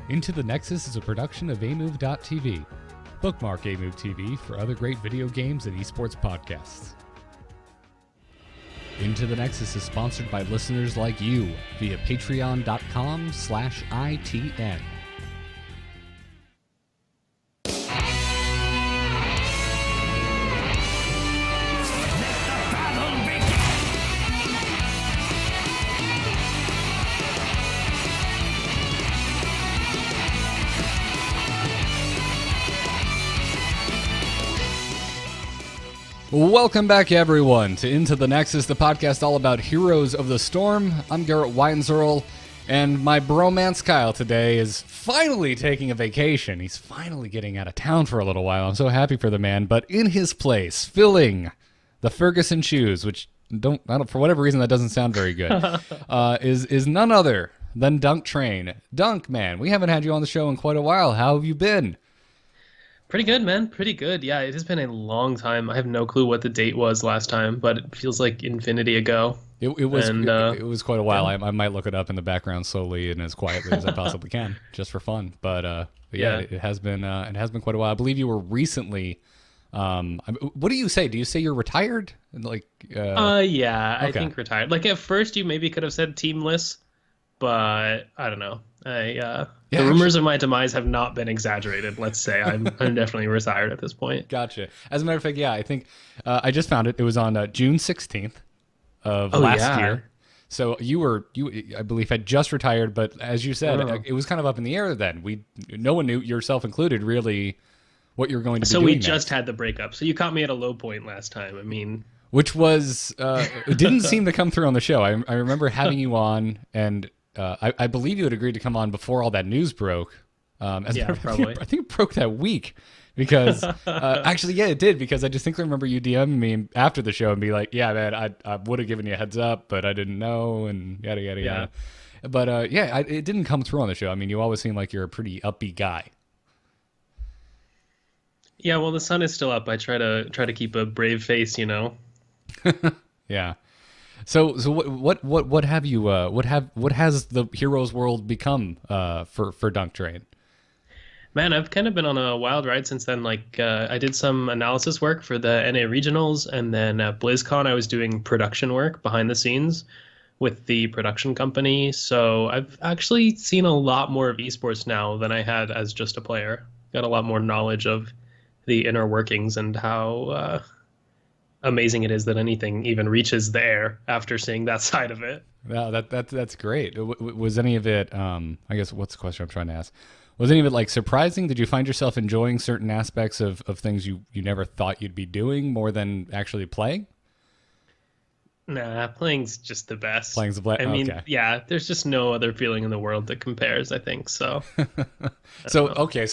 Into the Nexus is a production of amove.tv. Bookmark Amove TV for other great video games and esports podcasts. Into the Nexus is sponsored by listeners like you via patreon.com/ITN. Welcome back, everyone, to Into the Nexus, the podcast all about Heroes of the Storm. I'm Garrett Weinzierl, and my bromance Kyle today is finally taking a vacation. He's finally getting out of town for a little while. I'm so happy for the man. But in his place, filling the Fergusson shoes, which for whatever reason that doesn't sound very good, is none other than DunkTrain. Dunk, man, we haven't had you on the show in quite a while. How have you been? Pretty good, man. Pretty good. Yeah, it has been a long time. I have no clue what the date was last time, but it feels like infinity ago. It was quite a while. Yeah. I might look it up in the background slowly and as quietly as I possibly can, just for fun. But yeah, it has been quite a while. I believe you were recently. What do you say? Do you say you're retired? Yeah, okay. I think retired. Like at first, you maybe could have said teamless, but I don't know. The rumors of my demise have not been exaggerated. Let's say I'm definitely retired at this point. Gotcha. As a matter of fact, yeah, I think I just found it. It was on June 16th of last year. So you I believe had just retired, but as you said, it was kind of up in the air then. No one knew, yourself included, really what you were going to be doing. So we just had the breakup. So you caught me at a low point last time. I mean, which was it didn't seem to come through on the show. I remember having you on and. I believe you had agreed to come on before all that news broke. Probably. I think it broke that week because actually, yeah, it did because I distinctly remember you DMing me after the show and be like, "Yeah, man, I would have given you a heads up, but I didn't know," and yada yada yada. But it didn't come through on the show. I mean, you always seem like you're a pretty upbeat guy. Yeah, well, the sun is still up. I try to keep a brave face, you know. Yeah. So what has the Heroes world become for DunkTrain? Man, I've kind of been on a wild ride since then. Like I did some analysis work for the NA regionals, and then at BlizzCon I was doing production work behind the scenes with the production company. So I've actually seen a lot more of esports now than I had as just a player. Got a lot more knowledge of the inner workings and how amazing it is that anything even reaches there after seeing that side of it. Wow, that's great. Was any of it, I guess, what's the question I'm trying to ask? Was any of it like surprising? Did you find yourself enjoying certain aspects of things you never thought you'd be doing more than actually playing? Nah, playing's just the best. Playing's the best. I mean, yeah, there's just no other feeling in the world that compares, I think, so. So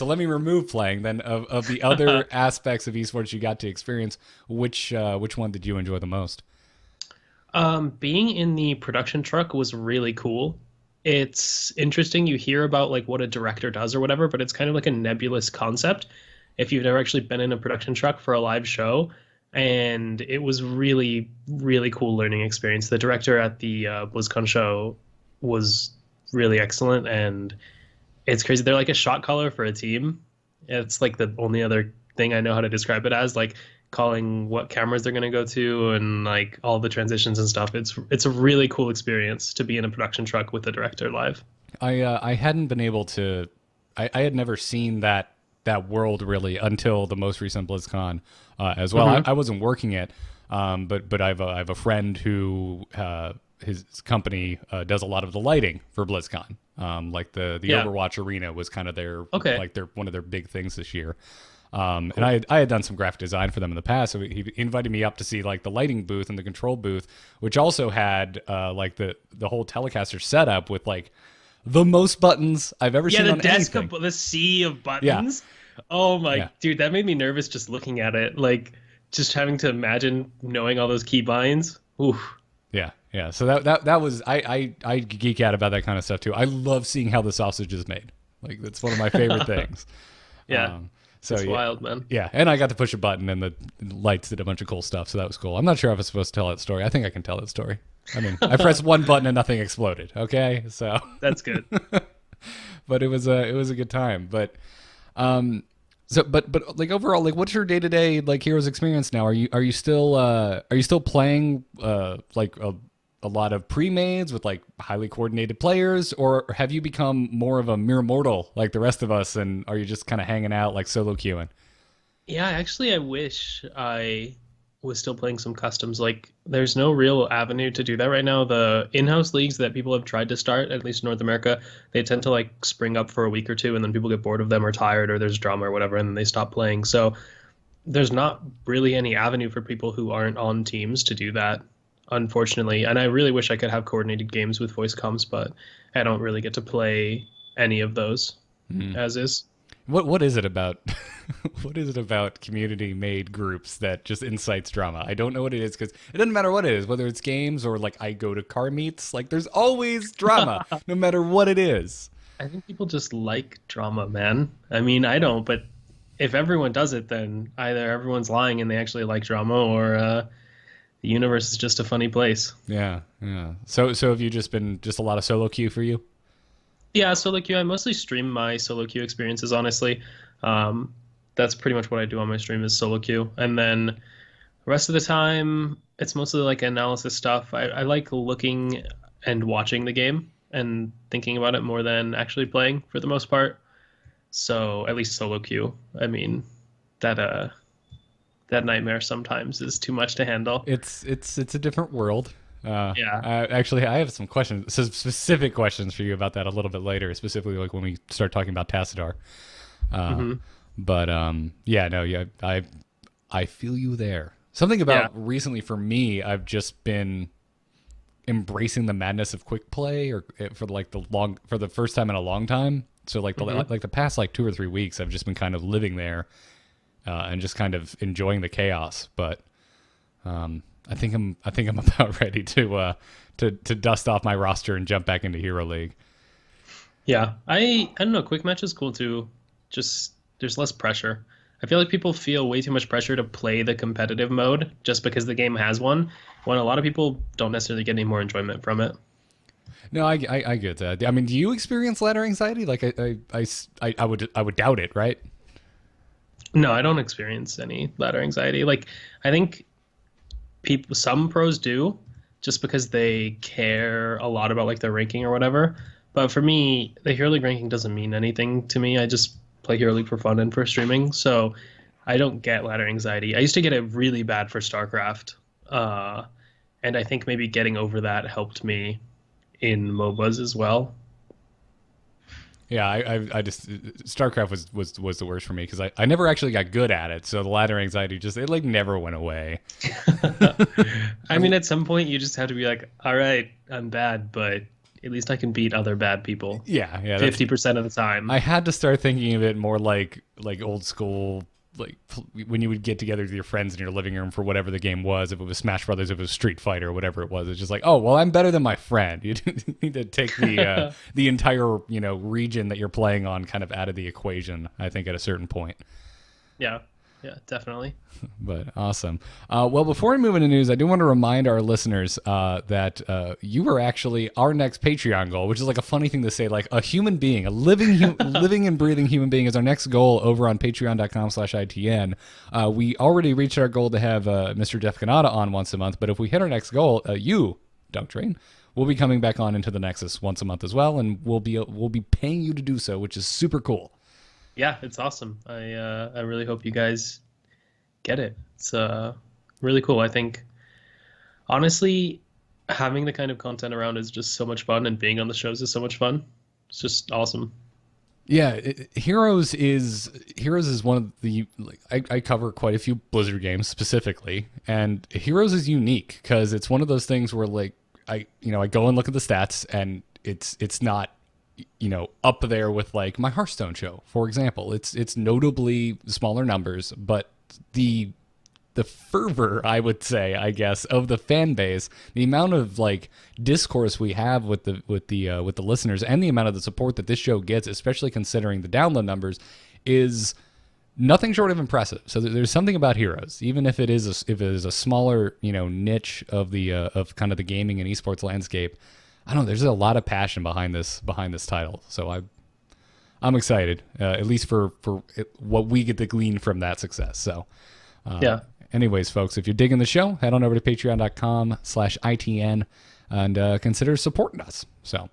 let me remove playing then. Of the other aspects of esports you got to experience, which one did you enjoy the most? Being in the production truck was really cool. It's interesting. You hear about like what a director does or whatever, but it's kind of like a nebulous concept if you've never actually been in a production truck for a live show. And it was really, really cool learning experience. The director at the BlizzCon show was really excellent, and it's crazy. They're like a shot caller for a team. It's like the only other thing I know how to describe it as, like calling what cameras they're going to go to and like all the transitions and stuff. It's a really cool experience to be in a production truck with the director live. I hadn't been able to. I had never seen that world really until the most recent BlizzCon as well. Mm-hmm. I wasn't working it, but I have a friend who his company does a lot of the lighting for BlizzCon. Like the Overwatch arena was kind of their one of their big things this year. Cool. And I had done some graphic design for them in the past, so he invited me up to see like the lighting booth and the control booth, which also had like the whole Telecaster setup with like the most buttons I've ever seen on anything. The sea of buttons. Yeah. Oh my, dude, that made me nervous just looking at it. Like just having to imagine knowing all those key binds. Oof. Yeah. So that was I geek out about that kind of stuff too. I love seeing how the sausage is made. Like that's one of my favorite things. Yeah. So it's wild, man. Yeah, and I got to push a button and the lights did a bunch of cool stuff, so that was cool. I'm not sure if I was supposed to tell that story. I think I can tell that story. I mean, I pressed one button and nothing exploded, okay? So that's good. But it was a good time. But but like overall, like what's your day-to-day like Heroes experience now? Are you still playing like a lot of pre-mades with like highly coordinated players, or have you become more of a mere mortal like the rest of us, and are you just kind of hanging out like solo queuing? Yeah, actually, I wish I was still playing some customs. Like, there's no real avenue to do that right now. The in-house leagues that people have tried to start, at least in North America, they tend to like spring up for a week or two, and then people get bored of them or tired, or there's drama or whatever, and then they stop playing. So there's not really any avenue for people who aren't on teams to do that, unfortunately. And I really wish I could have coordinated games with voice comms, but I don't really get to play any of those as is. What is it about what is it about community made groups that just incites drama? I don't know what it is, because it doesn't matter what it is, whether it's games or like I go to car meets, like there's always drama no matter what it is. I think people just like drama, man. I mean, I don't, but if everyone does it, then either everyone's lying and they actually like drama, or the universe is just a funny place. Yeah. So have you just been just a lot of solo queue for you? Yeah, solo queue. I mostly stream my solo queue experiences, honestly. That's pretty much what I do on my stream is solo queue. And then the rest of the time, it's mostly like analysis stuff. I like looking and watching the game and thinking about it more than actually playing for the most part. So at least solo queue. I mean, that nightmare sometimes is too much to handle. It's a different world. Yeah. Actually, I have some questions, some specific questions for you about that a little bit later, specifically like when we start talking about Tassadar. But yeah, no, yeah, I feel you there. Something about recently for me, I've just been embracing the madness of quick play, or for the first time in a long time. So like the past like 2 or 3 weeks, I've just been kind of living there, and just kind of enjoying the chaos. But I think I'm about ready to dust off my roster and jump back into Hero League. Yeah, I don't know. Quick match is cool too. Just there's less pressure. I feel like people feel way too much pressure to play the competitive mode just because the game has one, when a lot of people don't necessarily get any more enjoyment from it. No, I get that. I mean, do you experience ladder anxiety? Like I would doubt it, right? No, I don't experience any ladder anxiety. Like, I think some pros do, just because they care a lot about like their ranking or whatever. But for me, the Hero League ranking doesn't mean anything to me. I just play Hero League for fun and for streaming, so I don't get ladder anxiety. I used to get it really bad for StarCraft, and I think maybe getting over that helped me in MOBAs as well. Yeah, I just StarCraft was the worst for me, because I never actually got good at it, so the ladder anxiety it like never went away. I mean, at some point you just have to be like, all right, I'm bad, but at least I can beat other bad people. Yeah, 50% of the time. I had to start thinking of it more like old school, like when you would get together with your friends in your living room for whatever the game was. If it was Smash Brothers, if it was Street Fighter, or whatever it was, it's just like, oh well, I'm better than my friend. You need to take the the entire region that you're playing on kind of out of the equation, I think, at a certain point. Yeah, definitely. But awesome. Well, before we move into news, I do want to remind our listeners that you are actually our next Patreon goal, which is like a funny thing to say. Like a human being, a living and breathing human being is our next goal over on patreon.com/ITN. We already reached our goal to have Mr. Jeff Kanata on once a month, but if we hit our next goal, you, DunkTrain, will be coming back on into the Nexus once a month as well, and we'll be paying you to do so, which is super cool. Yeah, it's awesome. I really hope you guys get it. It's really cool. I think, honestly, having the kind of content around is just so much fun, and being on the shows is so much fun. It's just awesome. Yeah, Heroes is one of the I cover quite a few Blizzard games specifically, and Heroes is unique because it's one of those things where like I go and look at the stats, and it's not up there with like my Hearthstone show, for example. It's notably smaller numbers, but the fervor, I would say, I guess, of the fan base, the amount of like discourse we have with the listeners, and the amount of the support that this show gets, especially considering the download numbers, is nothing short of impressive. So there's something about Heroes, even if it is a smaller niche of the of kind of the gaming and esports landscape. I don't know. There's a lot of passion behind this title, so I'm excited, at least for what we get to glean from that success. So, Yeah. Anyways, folks, if you're digging the show, head on over to patreon.com/ITN and consider supporting us. So,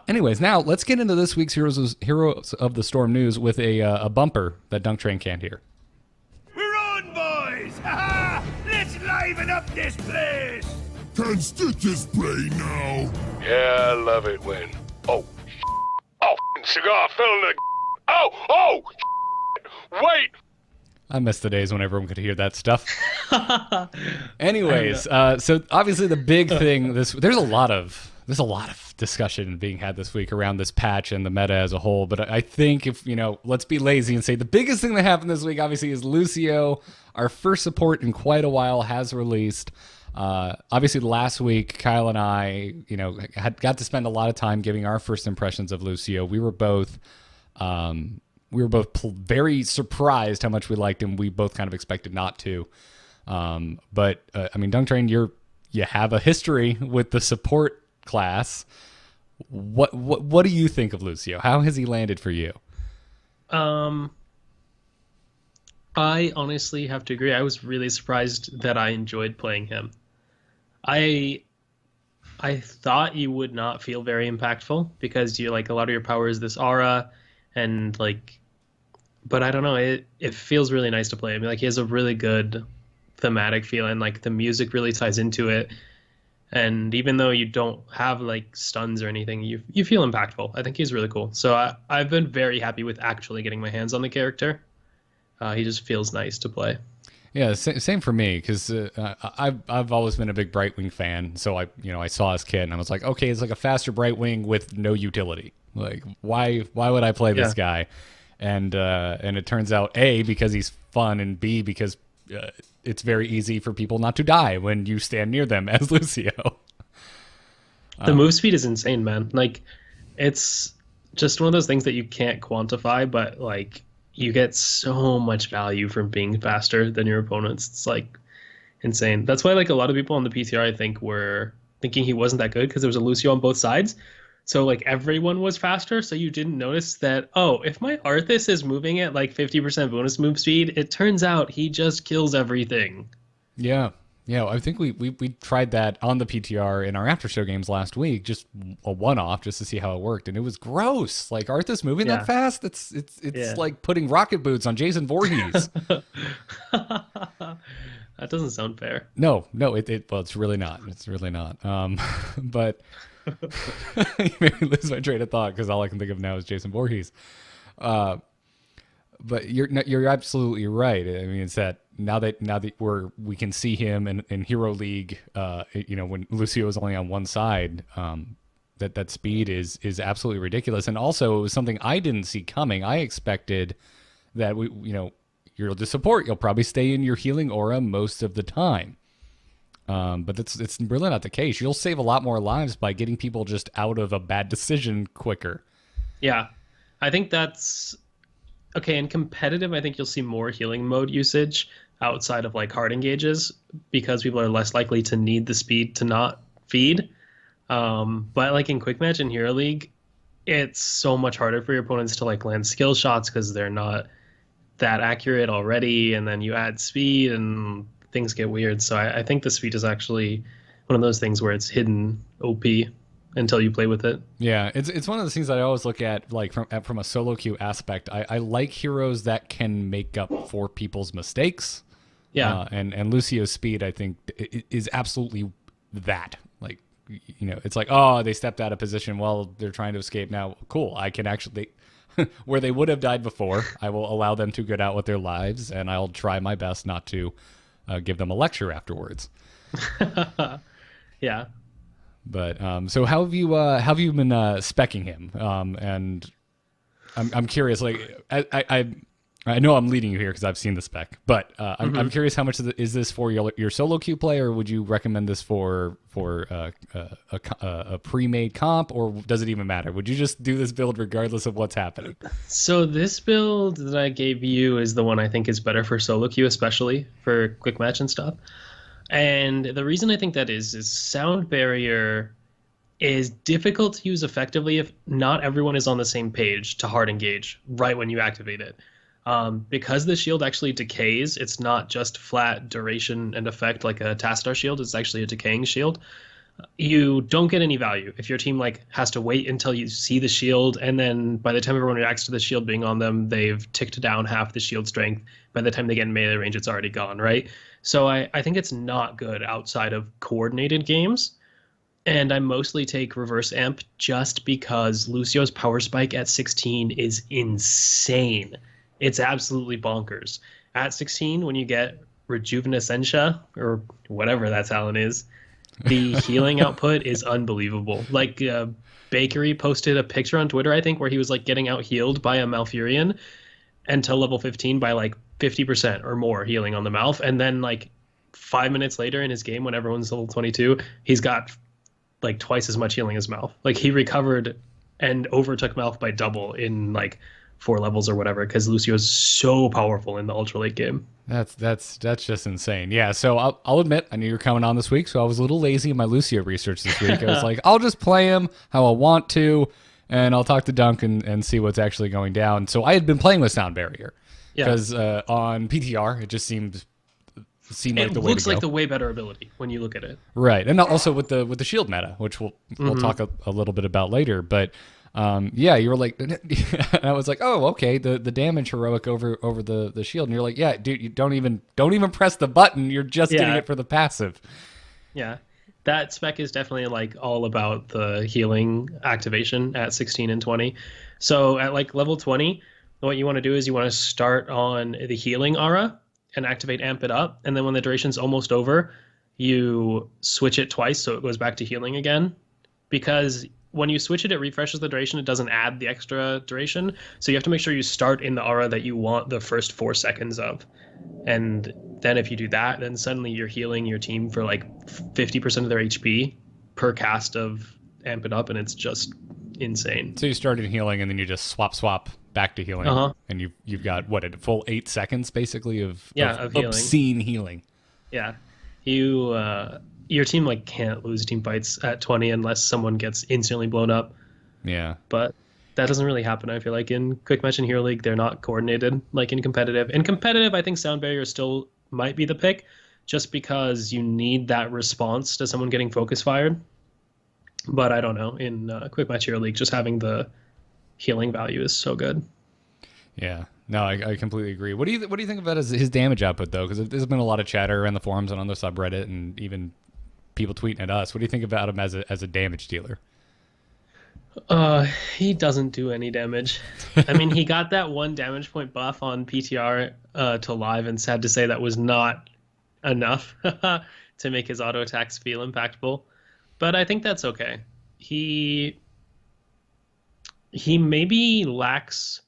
anyways, now let's get into this week's Heroes of the Storm news with a bumper that DunkTrain can't hear. We're on, boys! Ha ha! Let's liven up this place! Can Stitches play now? Yeah, I love it when... Oh, cigar fell in the... Oh, wait! I miss the days when everyone could hear that stuff. Anyways, so obviously the big thing there's a lot of discussion being had this week around this patch and the meta as a whole. But I think if let's be lazy and say the biggest thing that happened this week obviously is Lucio, our first support in quite a while, has released. Obviously last week Kyle and I got to spend a lot of time giving our first impressions of Lucio. We were both very surprised how much we liked him. We both kind of expected not to. But I mean, DunkTrain, you have a history with the support class. What do you think of Lucio? How has he landed for you? I honestly have to agree. I was really surprised that I enjoyed playing him. I thought you would not feel very impactful because you a lot of your power is this aura and but I don't know, it feels really nice to play. I mean, he has a really good thematic feel and the music really ties into it. And even though you don't have stuns or anything, you feel impactful. I think he's really cool. So I've been very happy with actually getting my hands on the character. He just feels nice to play. Yeah, same for me, because I've always been a big Brightwing fan. So I saw his kit and I was like, okay, it's a faster Brightwing with no utility. Why would I play this guy? And it turns out A, because he's fun, and B, because it's very easy for people not to die when you stand near them as Lucio. The move speed is insane, man. It's just one of those things that you can't quantify, but you get so much value from being faster than your opponents. It's insane. That's why a lot of people on the PTR I think were thinking he wasn't that good because there was a Lucio on both sides. So everyone was faster, so you didn't notice that, oh, if my Arthas is moving at 50% bonus move speed, it turns out he just kills everything. Yeah. Yeah, I think we tried that on the PTR in our after show games last week, just a one-off, just to see how it worked, and it was gross. Arthas moving that fast, it's like putting rocket boots on Jason Voorhees. That doesn't sound fair. No, it's really not. It's really not. But you made me lose my train of thought because all I can think of now is Jason Voorhees. But you're absolutely right. I mean, it's that now that we can see him in Hero League, when Lucio is only on one side, that speed is absolutely ridiculous. And also, it was something I didn't see coming. I expected that you're the support, you'll probably stay in your healing aura most of the time. But it's really not the case. You'll save a lot more lives by getting people just out of a bad decision quicker. Yeah, I think that's okay. In competitive, I think you'll see more healing mode usage outside of hard engages because people are less likely to need the speed to not feed. But in quick match and Hero League, it's so much harder for your opponents to land skill shots because they're not that accurate already, and then you add speed and things get weird. So I think the speed is actually one of those things where it's hidden OP until you play with it. Yeah, it's one of those things that I always look at from a solo queue aspect. I like heroes that can make up for people's mistakes. Yeah, and Lucio's speed, I think, is absolutely that. It's oh, they stepped out of position while they're trying to escape. Now, cool, I can actually where they would have died before, I will allow them to get out with their lives, and I'll try my best not to give them a lecture afterwards. Yeah. But so how have you been speccing him? And I'm curious. I know I'm leading you here because I've seen the spec, but I'm curious how much is this for your solo queue play, or would you recommend this for a pre-made comp, or does it even matter? Would you just do this build regardless of what's happening? So this build that I gave you is the one I think is better for solo queue, especially for quick match and stuff. And the reason I think that is sound barrier is difficult to use effectively if not everyone is on the same page to hard engage right when you activate it. Because the shield actually decays, it's not just flat duration and effect like a Tassadar shield, it's actually a decaying shield. You don't get any value if your team like has to wait until you see the shield, and then by the time everyone reacts to the shield being on them, they've ticked down half the shield strength. By the time they get in melee range, it's already gone, right? So I think it's not good outside of coordinated games. And I mostly take reverse amp just because Lucio's power spike at 16 is insane. It's absolutely bonkers. At 16, when you get Rejuvenescentia, or whatever that talent is, the healing output is unbelievable. Like, Bakery posted a picture on Twitter, I think, where he was like getting out healed by a Malfurion until level 15 by like 50% or more healing on the Malf. And then like 5 minutes later in his game, when everyone's level 22, he's got like twice as much healing as Malf. Like, he recovered and overtook Malf by double in like 4 levels or whatever, because Lucio is so powerful in the ultra late game. That's just insane. Yeah, so I'll admit, I knew you were coming on this week, so I was a little lazy in my Lucio research this week. I was like, I'll just play him how I want to, and I'll talk to Dunk and see what's actually going down. So I had been playing with Sound Barrier, because on PTR, it just seemed like the way to go. It looks like the way better ability when you look at it. Right, and also with the shield meta, which we'll talk a little bit about later. But yeah, you were like, and I was like, oh, okay, the damage heroic over the shield, and you're like, yeah, dude, you don't even press the button, you're just getting it for the passive. Yeah, that spec is definitely like all about the healing activation at 16 and 20. So at like level 20, what you want to do is you want to start on the healing aura and activate amp it up, and then when the duration's almost over, you switch it twice so it goes back to healing again, because when you switch it, it refreshes the duration. It doesn't add the extra duration. So you have to make sure you start in the aura that you want the first 4 seconds of. And then if you do that, then suddenly you're healing your team for like 50% of their HP per cast of Amp It Up, and it's just insane. So you started healing, and then you just swap back to healing. And you've got, what, a full 8 seconds, basically, of healing. Obscene healing. Yeah. Your team like can't lose team fights at 20 unless someone gets instantly blown up. Yeah. But that doesn't really happen, I feel like. In Quick Match and Hero League, they're not coordinated like in competitive. In competitive, I think Sound Barrier still might be the pick, just because you need that response to someone getting focus fired. But I don't know. In Quick Match Hero League, just having the healing value is so good. Yeah. No, I completely agree. What do you think about his damage output, though? Because there's been a lot of chatter in the forums and on the subreddit, and even people tweeting at us. What do you think about him as a damage dealer? He doesn't do any damage. I mean, he got that 1 damage point buff on PTR to live, and sad to say that was not enough to make his auto attacks feel impactful. But I think that's okay. He maybe lacks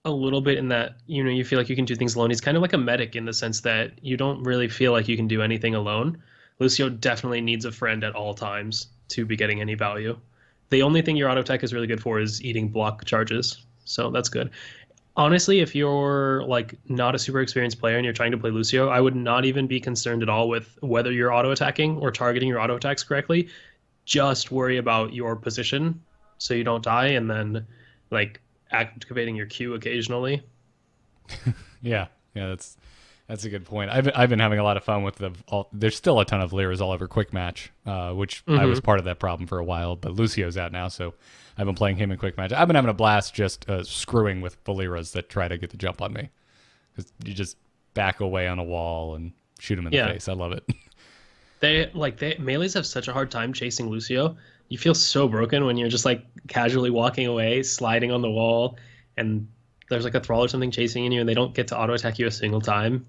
a little bit in that, you feel like you can do things alone. He's kind of like a medic in the sense that you don't really feel like you can do anything alone. Lucio definitely needs a friend at all times to be getting any value. The only thing your auto attack is really good for is eating block charges, so that's good. Honestly, if you're like not a super experienced player and you're trying to play Lucio, I would not even be concerned at all with whether you're auto attacking or targeting your auto attacks correctly. Just worry about your position so you don't die, and then like activating your Q occasionally. Yeah, that's a good point. I've been having a lot of fun with there's still a ton of Lyras all over Quick Match, which I was part of that problem for a while, but Lucio's out now, so I've been playing him in Quick Match. I've been having a blast just screwing with the Lyras that try to get the jump on me. Because you just back away on a wall and shoot him in the face. I love it. Melees have such a hard time chasing Lucio. You feel so broken when you're just like casually walking away, sliding on the wall, and there's like a thrall or something chasing you, and they don't get to auto attack you a single time.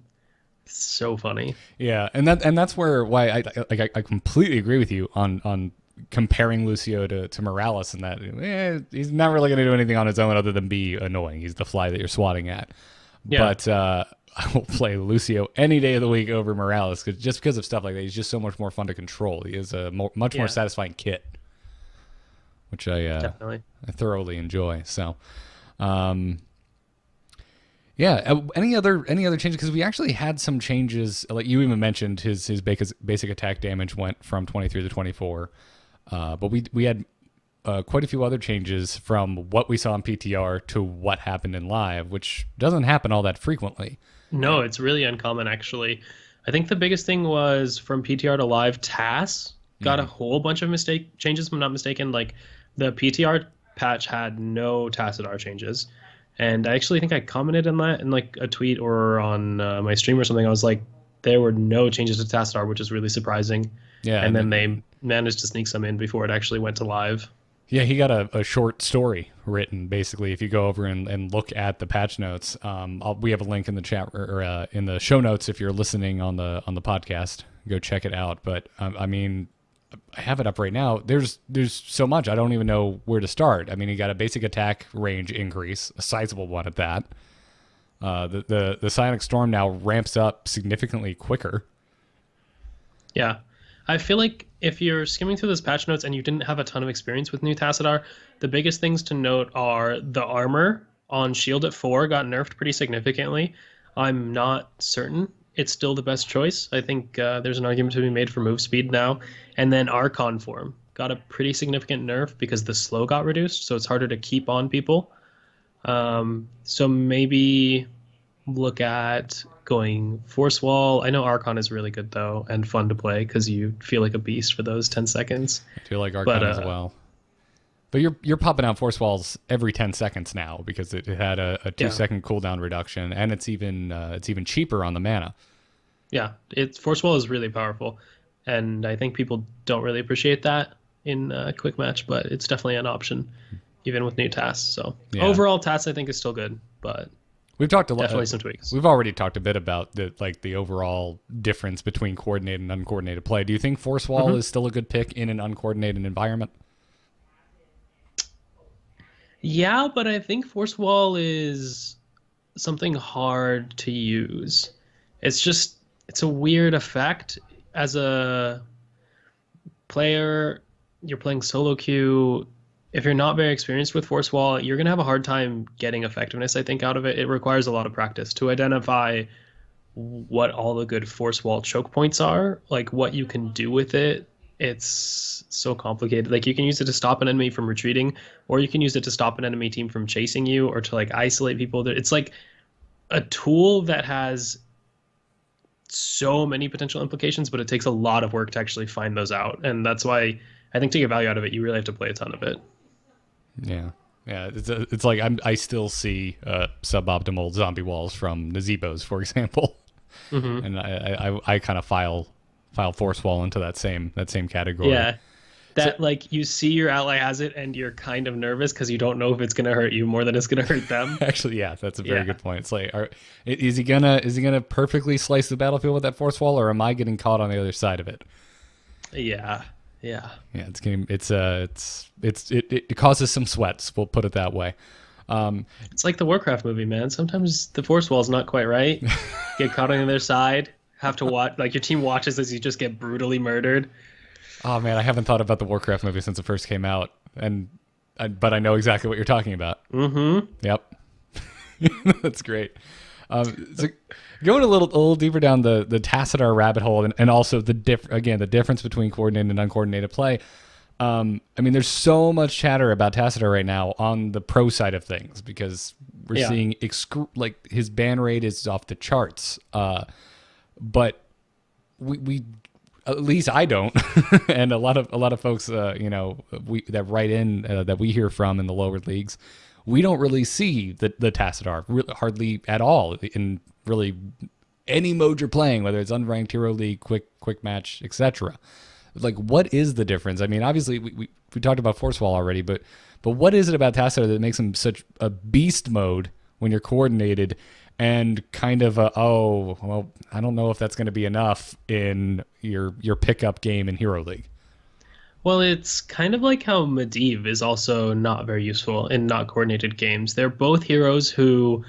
It's so funny. Yeah, and that's why I completely agree with you on comparing Lucio to Morales, and that he's not really going to do anything on his own other than be annoying. He's the fly that you're swatting at. Yeah. But I will play Lucio any day of the week over Morales just because of stuff like that. He's just so much more fun to control. He is a much more satisfying kit, which I thoroughly enjoy. So, any other changes? Because we actually had some changes. Like you even mentioned, his basic attack damage went from 23 to 24. But we had quite a few other changes from what we saw in PTR to what happened in live, which doesn't happen all that frequently. No, it's really uncommon, actually. I think the biggest thing was from PTR to live, TAS got a whole bunch of changes, if I'm not mistaken. Like, the PTR patch had no Tassadar changes. And I actually think I commented on that in like a tweet or on my stream or something. I was like, there were no changes to Tassadar, which is really surprising. Yeah, and then they managed to sneak some in before it actually went to live. Yeah, he got a short story written, basically. If you go over and look at the patch notes, we have a link in the chat or in the show notes if you're listening on the podcast. Go check it out. But I mean, I have it up right now. There's so much I don't even know where to start. I mean, he got a basic attack range increase, a sizable one at that. The Psionic Storm now ramps up significantly quicker. Yeah. I feel like if you're skimming through those patch notes and you didn't have a ton of experience with new Tassadar, the biggest things to note are the armor on Shield at 4 got nerfed pretty significantly. I'm not certain it's still the best choice. I think there's an argument to be made for move speed now. And then Archon form got a pretty significant nerf because the slow got reduced, so it's harder to keep on people. So maybe look at going Force Wall. I know Archon is really good, though, and fun to play because you feel like a beast for those 10 seconds. I feel like Archon as well. But you're popping out Force Walls every 10 seconds now because it had a 2-second cooldown reduction, and it's even cheaper on the mana. Yeah, Force Wall is really powerful, and I think people don't really appreciate that in quick match, but it's definitely an option, even with new tasks. So overall, tasks I think is still good, but we've talked a lot. Definitely some tweaks. We've already talked a bit about the overall difference between coordinated and uncoordinated play. Do you think Force Wall is still a good pick in an uncoordinated environment? Yeah, but I think Force Wall is something hard to use. It's a weird effect. As a player, you're playing solo queue. If you're not very experienced with Force Wall, you're going to have a hard time getting effectiveness, I think, out of it. It requires a lot of practice to identify what all the good Force Wall choke points are, like what you can do with it. It's so complicated. Like, you can use it to stop an enemy from retreating, or you can use it to stop an enemy team from chasing you, or to like isolate people. It's like a tool that has so many potential implications, but it takes a lot of work to actually find those out. And that's why I think to get value out of it, you really have to play a ton of it. Yeah. It's like I still see suboptimal zombie walls from Nazebos, for example, and I kind of file Force Wall into that same category. Yeah, like you see your ally has it, and you're kind of nervous because you don't know if it's going to hurt you more than it's going to hurt them. Actually, yeah, that's a very good point. It's like, is he gonna perfectly slice the battlefield with that Force Wall, or am I getting caught on the other side of it? Yeah. It causes some sweats. We'll put it that way. It's like the Warcraft movie, man. Sometimes the Force Wall's not quite right. Get caught on the other side. Have to watch, like, your team watches as you just get brutally murdered. Oh man, I haven't thought about the Warcraft movie since it first came out, but I know exactly what you're talking about. Yep. That's great. So going a little deeper down the Tassadar rabbit hole, and also the difference between coordinated and uncoordinated play. I mean, there's so much chatter about Tassadar right now on the pro side of things because we're seeing like his ban rate is off the charts. But we at least I don't, and a lot of folks that write in that we hear from in the lower leagues. We don't really see the Tassadar hardly at all in really any mode you're playing, whether it's unranked, hero league, quick match, etc. Like, what is the difference? I mean, obviously we talked about Force Wall already, but what is it about Tassadar that makes him such a beast mode when you're coordinated, and kind of I don't know if that's going to be enough in your pickup game in hero league. Well, it's kind of like how Medivh is also not very useful in not coordinated games. They're both heroes who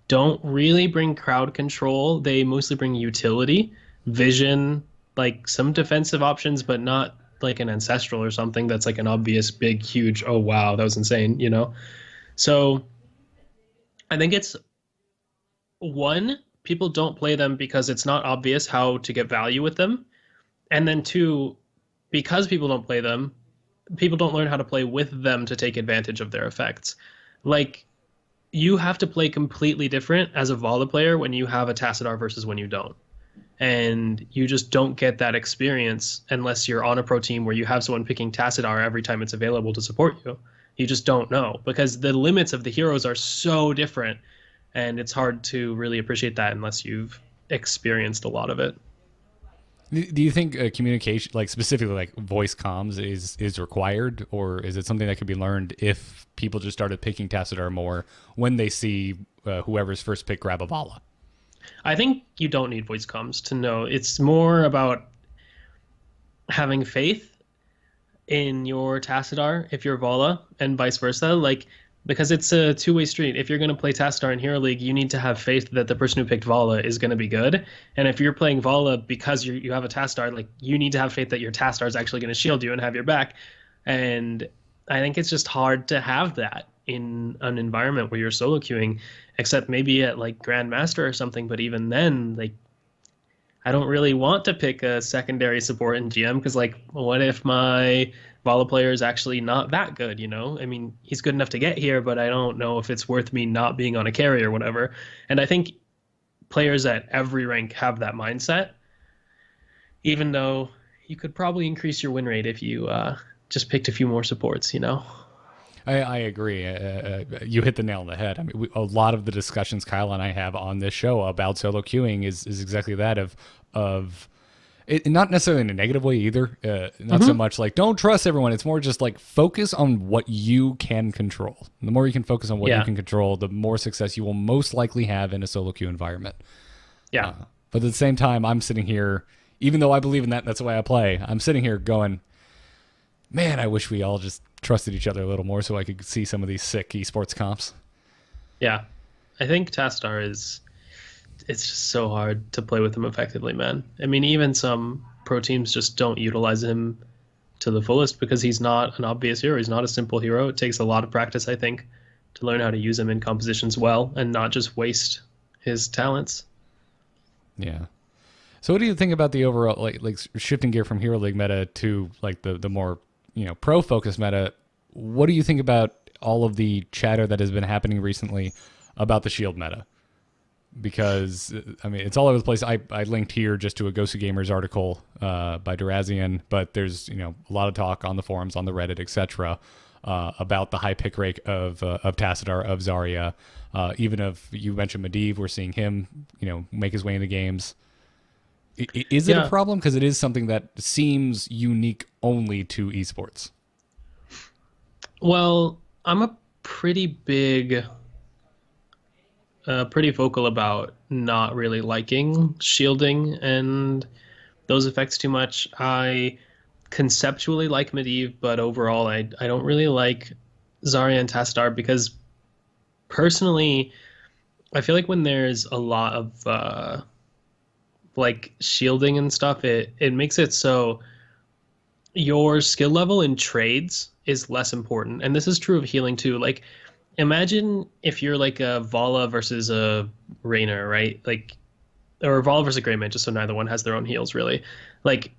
don't really bring crowd control. They mostly bring utility, vision, like some defensive options, but not like an Ancestral or something that's like an obvious, big, huge, oh, wow, that was insane, you know? So I think it's, one, people don't play them because it's not obvious how to get value with them. And then two, because people don't play them, people don't learn how to play with them to take advantage of their effects. Like, you have to play completely different as a Vala player when you have a Tassadar versus when you don't. And you just don't get that experience unless you're on a pro team where you have someone picking Tassadar every time it's available to support you. You just don't know, because the limits of the heroes are so different, and it's hard to really appreciate that unless you've experienced a lot of it. Do you think communication, like specifically like voice comms, is required, or is it something that could be learned if people just started picking Tassadar more when they see whoever's first pick grab a Vala? I think you don't need voice comms to know. It's more about having faith in your Tassadar if you're Vala, and vice versa. Like, because it's a two-way street. If you're going to play Tassadar in Hero League, you need to have faith that the person who picked Vala is going to be good. And if you're playing Vala because you have a Tassadar, like, you need to have faith that your Tassadar is actually going to shield you and have your back. And I think it's just hard to have that in an environment where you're solo queuing, except maybe at like Grandmaster or something. But even then, like, I don't really want to pick a secondary support in GM, because, like, what if my Vala player is actually not that good, you know? I mean, he's good enough to get here, but I don't know if it's worth me not being on a carry or whatever. And I think players at every rank have that mindset, even though you could probably increase your win rate if you just picked a few more supports, you know? I agree. You hit the nail on the head. I mean, a lot of the discussions Kyle and I have on this show about solo queuing is exactly that of it, not necessarily in a negative way either. Not so much like don't trust everyone. It's more just like focus on what you can control. The more you can focus on what you can control, the more success you will most likely have in a solo queue environment. Yeah. But at the same time, I'm sitting here, even though I believe in that, that's the way I play. I'm sitting here going, man, I wish we all just trusted each other a little more so I could see some of these sick esports comps. Yeah. I think Tassadar it's just so hard to play with him effectively, man. I mean, even some pro teams just don't utilize him to the fullest because he's not an obvious hero. He's not a simple hero. It takes a lot of practice, I think, to learn how to use him in compositions well and not just waste his talents. Yeah. So what do you think about the overall, like shifting gear from Hero League meta to like the more, pro focused meta? What do you think about all of the chatter that has been happening recently about the shield meta? Because I mean, it's all over the place. I linked here just to a Ghost of Gamers article by Durazian, but there's a lot of talk on the forums, on the Reddit, etc. About the high pick rate of Tassadar, of Zarya, even if you mentioned Medivh, we're seeing him make his way into games. Is it a problem? Because it is something that seems unique only to esports. Well, I'm a pretty vocal about not really liking shielding and those effects too much. I conceptually like Medivh, but overall I don't really like Zarya and Tassadar because personally I feel like when there's a lot of like shielding and stuff, it makes it so your skill level in trades is less important. And this is true of healing too. Like, imagine if you're like a Vala versus a Reyna, right? Like, or a Vala versus a Greymane, just so neither one has their own heals, really. Like,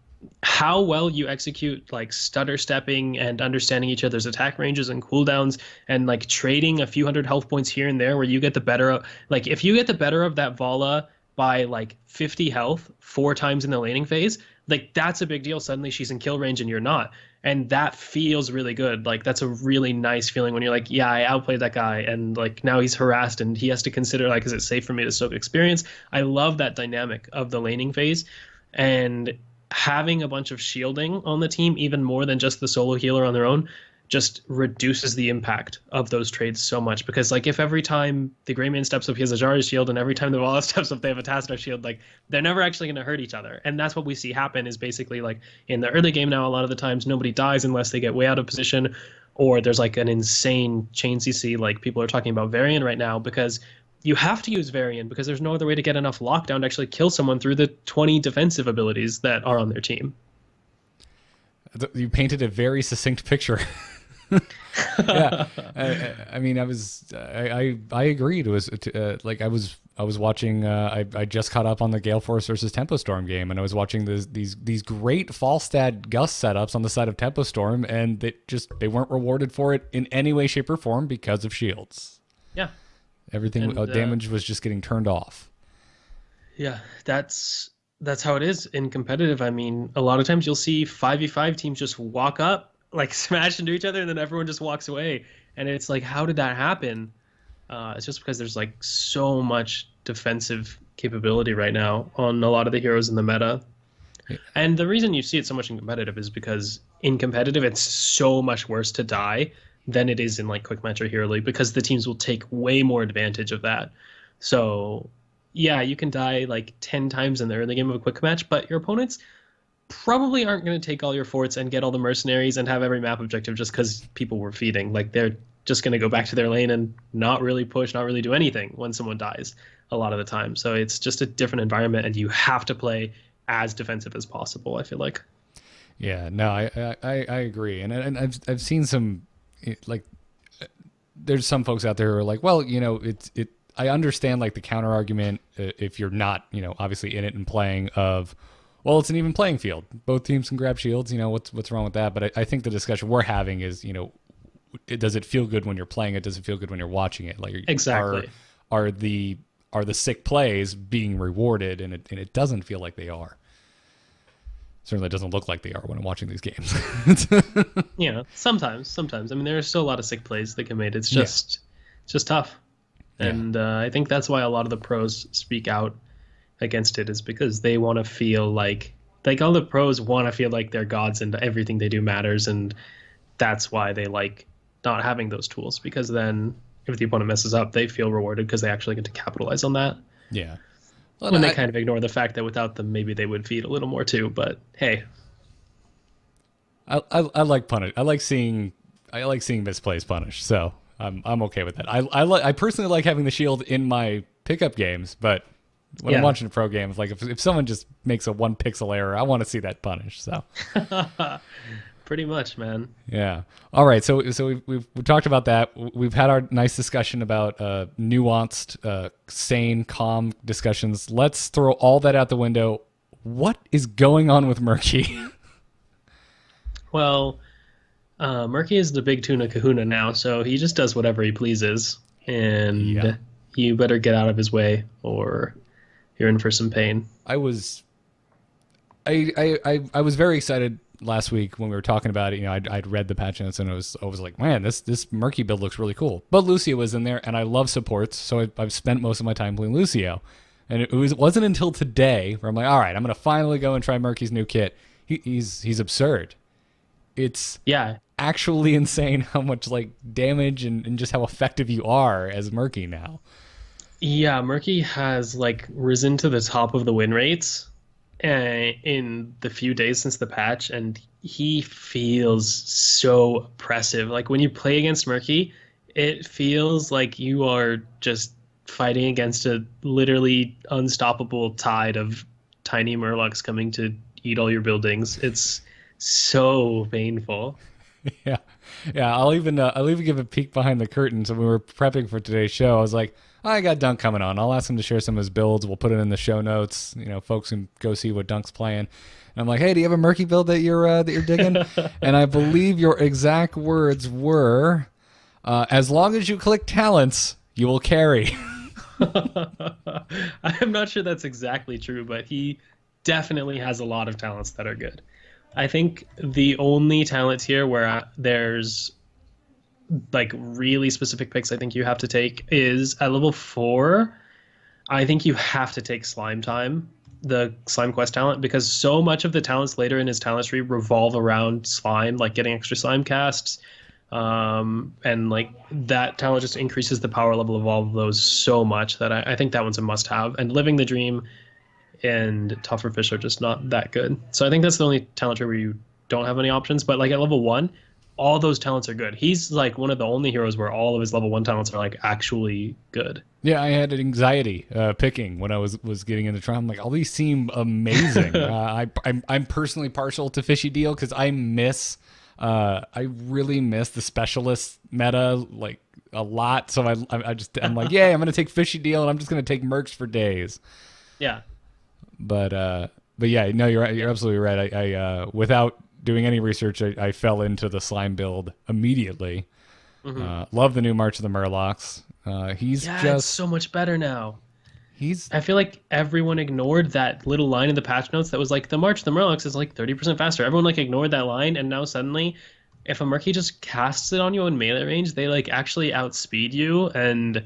how well you execute like stutter stepping and understanding each other's attack ranges and cooldowns and like trading a few hundred health points here and there where you get the better of, like, if you get the better of that Vala by like 50 health 4 times in the laning phase, like that's a big deal. Suddenly she's in kill range and you're not. And that feels really good. Like that's a really nice feeling when you're like, yeah, I outplayed that guy. And like now he's harassed and he has to consider like, is it safe for me to soak experience? I love that dynamic of the laning phase. And having a bunch of shielding on the team, even more than just the solo healer on their own, just reduces the impact of those trades so much. Because like if every time the Greymane steps up he has a Zarya shield and every time the Vala steps up they have a Tassadar shield, like they're never actually going to hurt each other. And that's what we see happen is basically like in the early game now, a lot of the times nobody dies unless they get way out of position or there's like an insane chain CC. Like people are talking about Varian right now because you have to use Varian because there's no other way to get enough lockdown to actually kill someone through the 20 defensive abilities that are on their team. You painted a very succinct picture. Yeah, I mean, I agreed. It was like I was watching. I just caught up on the Gale Force versus Tempo Storm game, and I was watching these great Falstad Gust setups on the side of Tempo Storm, and they weren't rewarded for it in any way, shape, or form because of shields. Yeah, everything damage was just getting turned off. Yeah, that's how it is in competitive. I mean, a lot of times you'll see 5v5 teams just walk up, like smash into each other, and then everyone just walks away. And it's like, how did that happen? It's just because there's like so much defensive capability right now on a lot of the heroes in the meta. Yeah. And the reason you see it so much in competitive is because in competitive, it's so much worse to die than it is in like quick match or hero league, because the teams will take way more advantage of that. So yeah, you can die like 10 times in the early game of a quick match, but your opponents probably aren't going to take all your forts and get all the mercenaries and have every map objective just because people were feeding. Like, they're just going to go back to their lane and not really push, not really do anything when someone dies a lot of the time. So it's just a different environment, and you have to play as defensive as possible, I feel like. Yeah, no, I agree. And I've seen some, like, there's some folks out there who are like, well, you know, I understand like the counter argument if you're not, you know, obviously in it and playing of, well, it's an even playing field. Both teams can grab shields. You know, what's wrong with that? But I think the discussion we're having is, you know, does it feel good when you're playing it? Does it feel good when you're watching it? Like, exactly. Are the sick plays being rewarded? And it doesn't feel like they are. Certainly doesn't look like they are when I'm watching these games. Yeah, sometimes. I mean, there are still a lot of sick plays that get made. It's just tough. And I think that's why a lot of the pros speak out against it, is because they want to feel like all the pros want to feel like they're gods and everything they do matters. And that's why they like not having those tools, because then if the opponent messes up, they feel rewarded because they actually get to capitalize on that. Yeah. Well, and they kind of ignore the fact that without them, maybe they would feed a little more too. But hey, I like punish. I like seeing misplays punished. So I'm okay with that. I personally like having the shield in my pickup games, but when I'm watching a pro game, it's like if someone just makes a 1 pixel error, I want to see that punished. So pretty much, man. Yeah. All right. So we've talked about that. We've had our nice discussion about nuanced, sane, calm discussions. Let's throw all that out the window. What is going on with Murky? Well, Murky is the big tuna kahuna now, so he just does whatever he pleases, and you better get out of his way or you're in for some pain. I was very excited last week when we were talking about it. You know, I'd read the patch notes and I was like, man, this Murky build looks really cool. But Lucio was in there, and I love supports, so I've spent most of my time playing Lucio. And it wasn't until today where I'm like, all right, I'm gonna finally go and try Murky's new kit. He's absurd. It's actually insane how much like damage and just how effective you are as Murky now. Yeah, Murky has like risen to the top of the win rates in the few days since the patch, and he feels so oppressive. Like when you play against Murky, it feels like you are just fighting against a literally unstoppable tide of tiny Murlocs coming to eat all your buildings. It's so painful. Yeah. I'll even give a peek behind the curtain. So when we were prepping for today's show, I was like, I got Dunk coming on. I'll ask him to share some of his builds. We'll put it in the show notes. You know, folks can go see what Dunk's playing. And I'm like, hey, do you have a Murky build that you're digging? And I believe your exact words were, as long as you click talents, you will carry. I'm not sure that's exactly true, but he definitely has a lot of talents that are good. I think the only talent here where there's like really specific picks I think you have to take is at level 4. I think you have to take Slime Time, the Slime Quest talent, because so much of the talents later in his talent tree revolve around slime, like getting extra slime casts. And like that talent just increases the power level of all of those so much that I think that one's a must have. And Living the Dream and Tougher Fish are just not that good. So I think that's the only talent tree where you don't have any options. But like at level 1, all those talents are good. He's like one of the only heroes where all of his level 1 talents are like actually good. Yeah, I had anxiety picking when I was getting into trial. I'm like, all these seem amazing. I'm personally partial to Fishy Deal because I miss I really miss the specialist meta like a lot. So I'm like, yeah, I'm gonna take Fishy Deal and I'm just gonna take Mercs for days. Yeah. But yeah, no, you're right. You're absolutely right. I without doing any research, I fell into the slime build immediately. Love the new March of the Murlocs. He's it's so much better now. I feel like everyone ignored that little line in the patch notes that was like, the March of the Murlocs is like 30% faster. Everyone like ignored that line, and now suddenly, if a Murky just casts it on you in melee range, they like actually outspeed you, and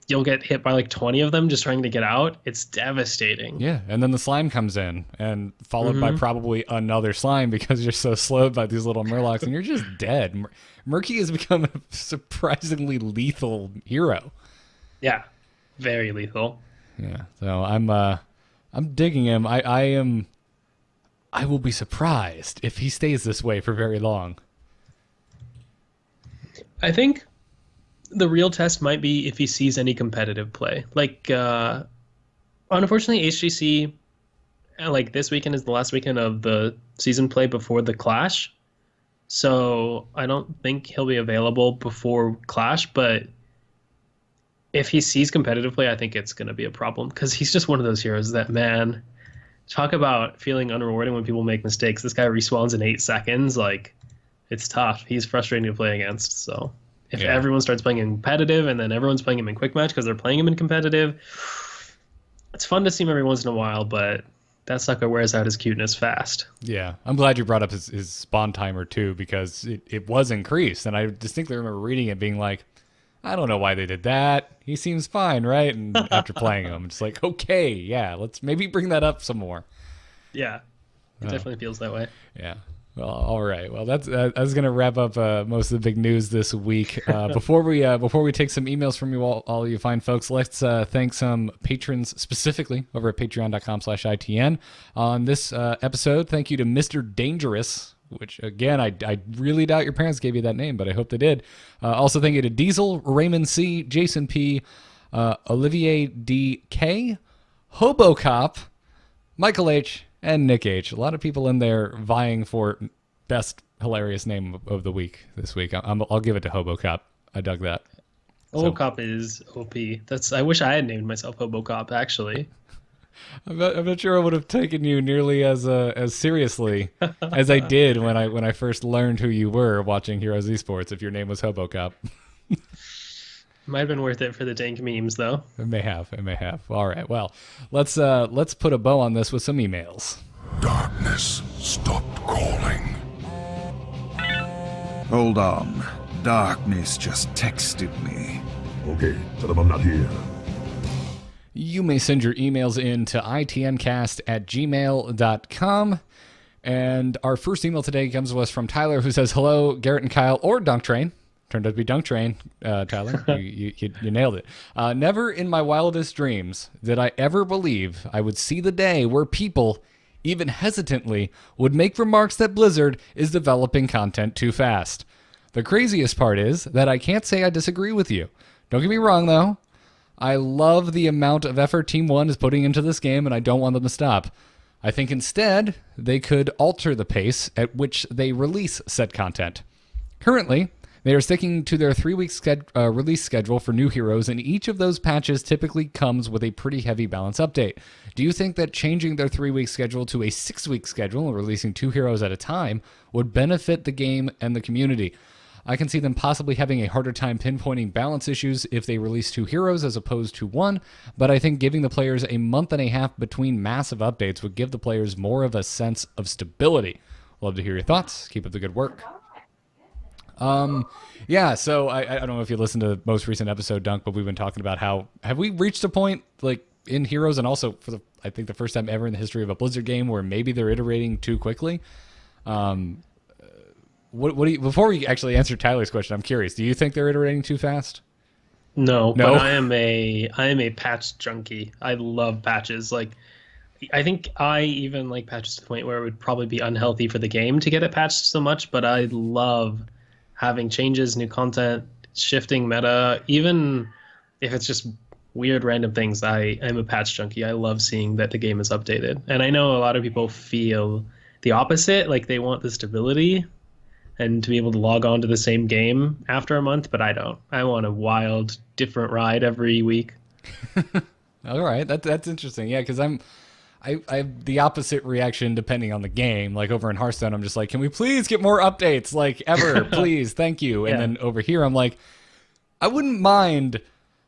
you'll get hit by like 20 of them just trying to get out. It's devastating. Yeah, and then the slime comes in, and followed by probably another slime because you're so slowed by these little Murlocs, and you're just dead. Murky has become a surprisingly lethal hero. Yeah, very lethal. Yeah, so I'm digging him. I will be surprised if he stays this way for very long. I think the real test might be if he sees any competitive play. Like, unfortunately, HGC, like this weekend is the last weekend of the season play before the Clash. So I don't think he'll be available before Clash, but if he sees competitive play, I think it's going to be a problem because he's just one of those heroes that, man, talk about feeling unrewarding when people make mistakes. This guy respawns in 8 seconds. Like, it's tough. He's frustrating to play against. So if everyone starts playing in competitive and then everyone's playing him in quick match because they're playing him in competitive, it's fun to see him every once in a while, but that sucker wears out his cuteness fast. Yeah, I'm glad you brought up his spawn timer too, because it was increased, and I distinctly remember reading it being like, I don't know why they did that. He seems fine, right? And after playing him, it's like, okay, yeah, let's maybe bring that up some more. Yeah, it definitely feels that way. Yeah. Well, all right. Well, that's going to wrap up most of the big news this week. Before we take some emails from you all you fine folks, let's thank some patrons specifically over at patreon.com/ITN. On this episode, thank you to Mr. Dangerous, which, again, I really doubt your parents gave you that name, but I hope they did. Also, thank you to Diesel, Raymond C., Jason P., Olivier D.K., Hobocop, Michael H., and Nick H. A lot of people in there vying for best hilarious name of the week this week. I'll give it to Hobocop. I dug that. Hobocop is OP. I wish I had named myself Hobocop, actually. I'm not sure I would have taken you nearly as seriously as I did when I first learned who you were watching Heroes Esports. If your name was Hobocop, might have been worth it for the dank memes, though. It may have. All right. Well, let's put a bow on this with some emails. Darkness stopped calling. Hold on. Darkness just texted me. Okay, tell them I'm not here. You may send your emails in to itncast@gmail.com. And our first email today comes to us from Tyler, who says, hello, Garrett and Kyle, or DunkTrain. Turned out to be DunkTrain, Tyler. You nailed it. Never in my wildest dreams did I ever believe I would see the day where people, even hesitantly, would make remarks that Blizzard is developing content too fast. The craziest part is that I can't say I disagree with you. Don't get me wrong, though. I love the amount of effort Team 1 is putting into this game, and I don't want them to stop. I think instead, they could alter the pace at which they release said content. Currently, they are sticking to their 3-week release schedule for new heroes, and each of those patches typically comes with a pretty heavy balance update. Do you think that changing their 3-week schedule to a 6-week schedule and releasing 2 heroes at a time would benefit the game and the community? I can see them possibly having a harder time pinpointing balance issues if they release 2 heroes as opposed to 1, but I think giving the players a month and a half between massive updates would give the players more of a sense of stability. Love to hear your thoughts. Keep up the good work. Yeah, so I don't know if you listened to the most recent episode, Dunk, but we've been talking about how, have we reached a point, like, in Heroes and also for I think the first time ever in the history of a Blizzard game where maybe they're iterating too quickly? What do you, before we actually answer Tyler's question, I'm curious, do you think they're iterating too fast? No, but I am a patch junkie. I love patches. Like, I think I even like patches to the point where it would probably be unhealthy for the game to get it patched so much, but I love having changes, new content, shifting meta, even if it's just weird random things. I'm a patch junkie. I love seeing that the game is updated. And I know a lot of people feel the opposite, like they want the stability. and to be able to log on to the same game after a month, but I don't. I want a wild, different ride every week. All right, that's interesting. Yeah, because I have the opposite reaction depending on the game. Like over in Hearthstone, I'm just like, can we please get more updates? Like ever, please, thank you. And then over here, I'm like, I wouldn't mind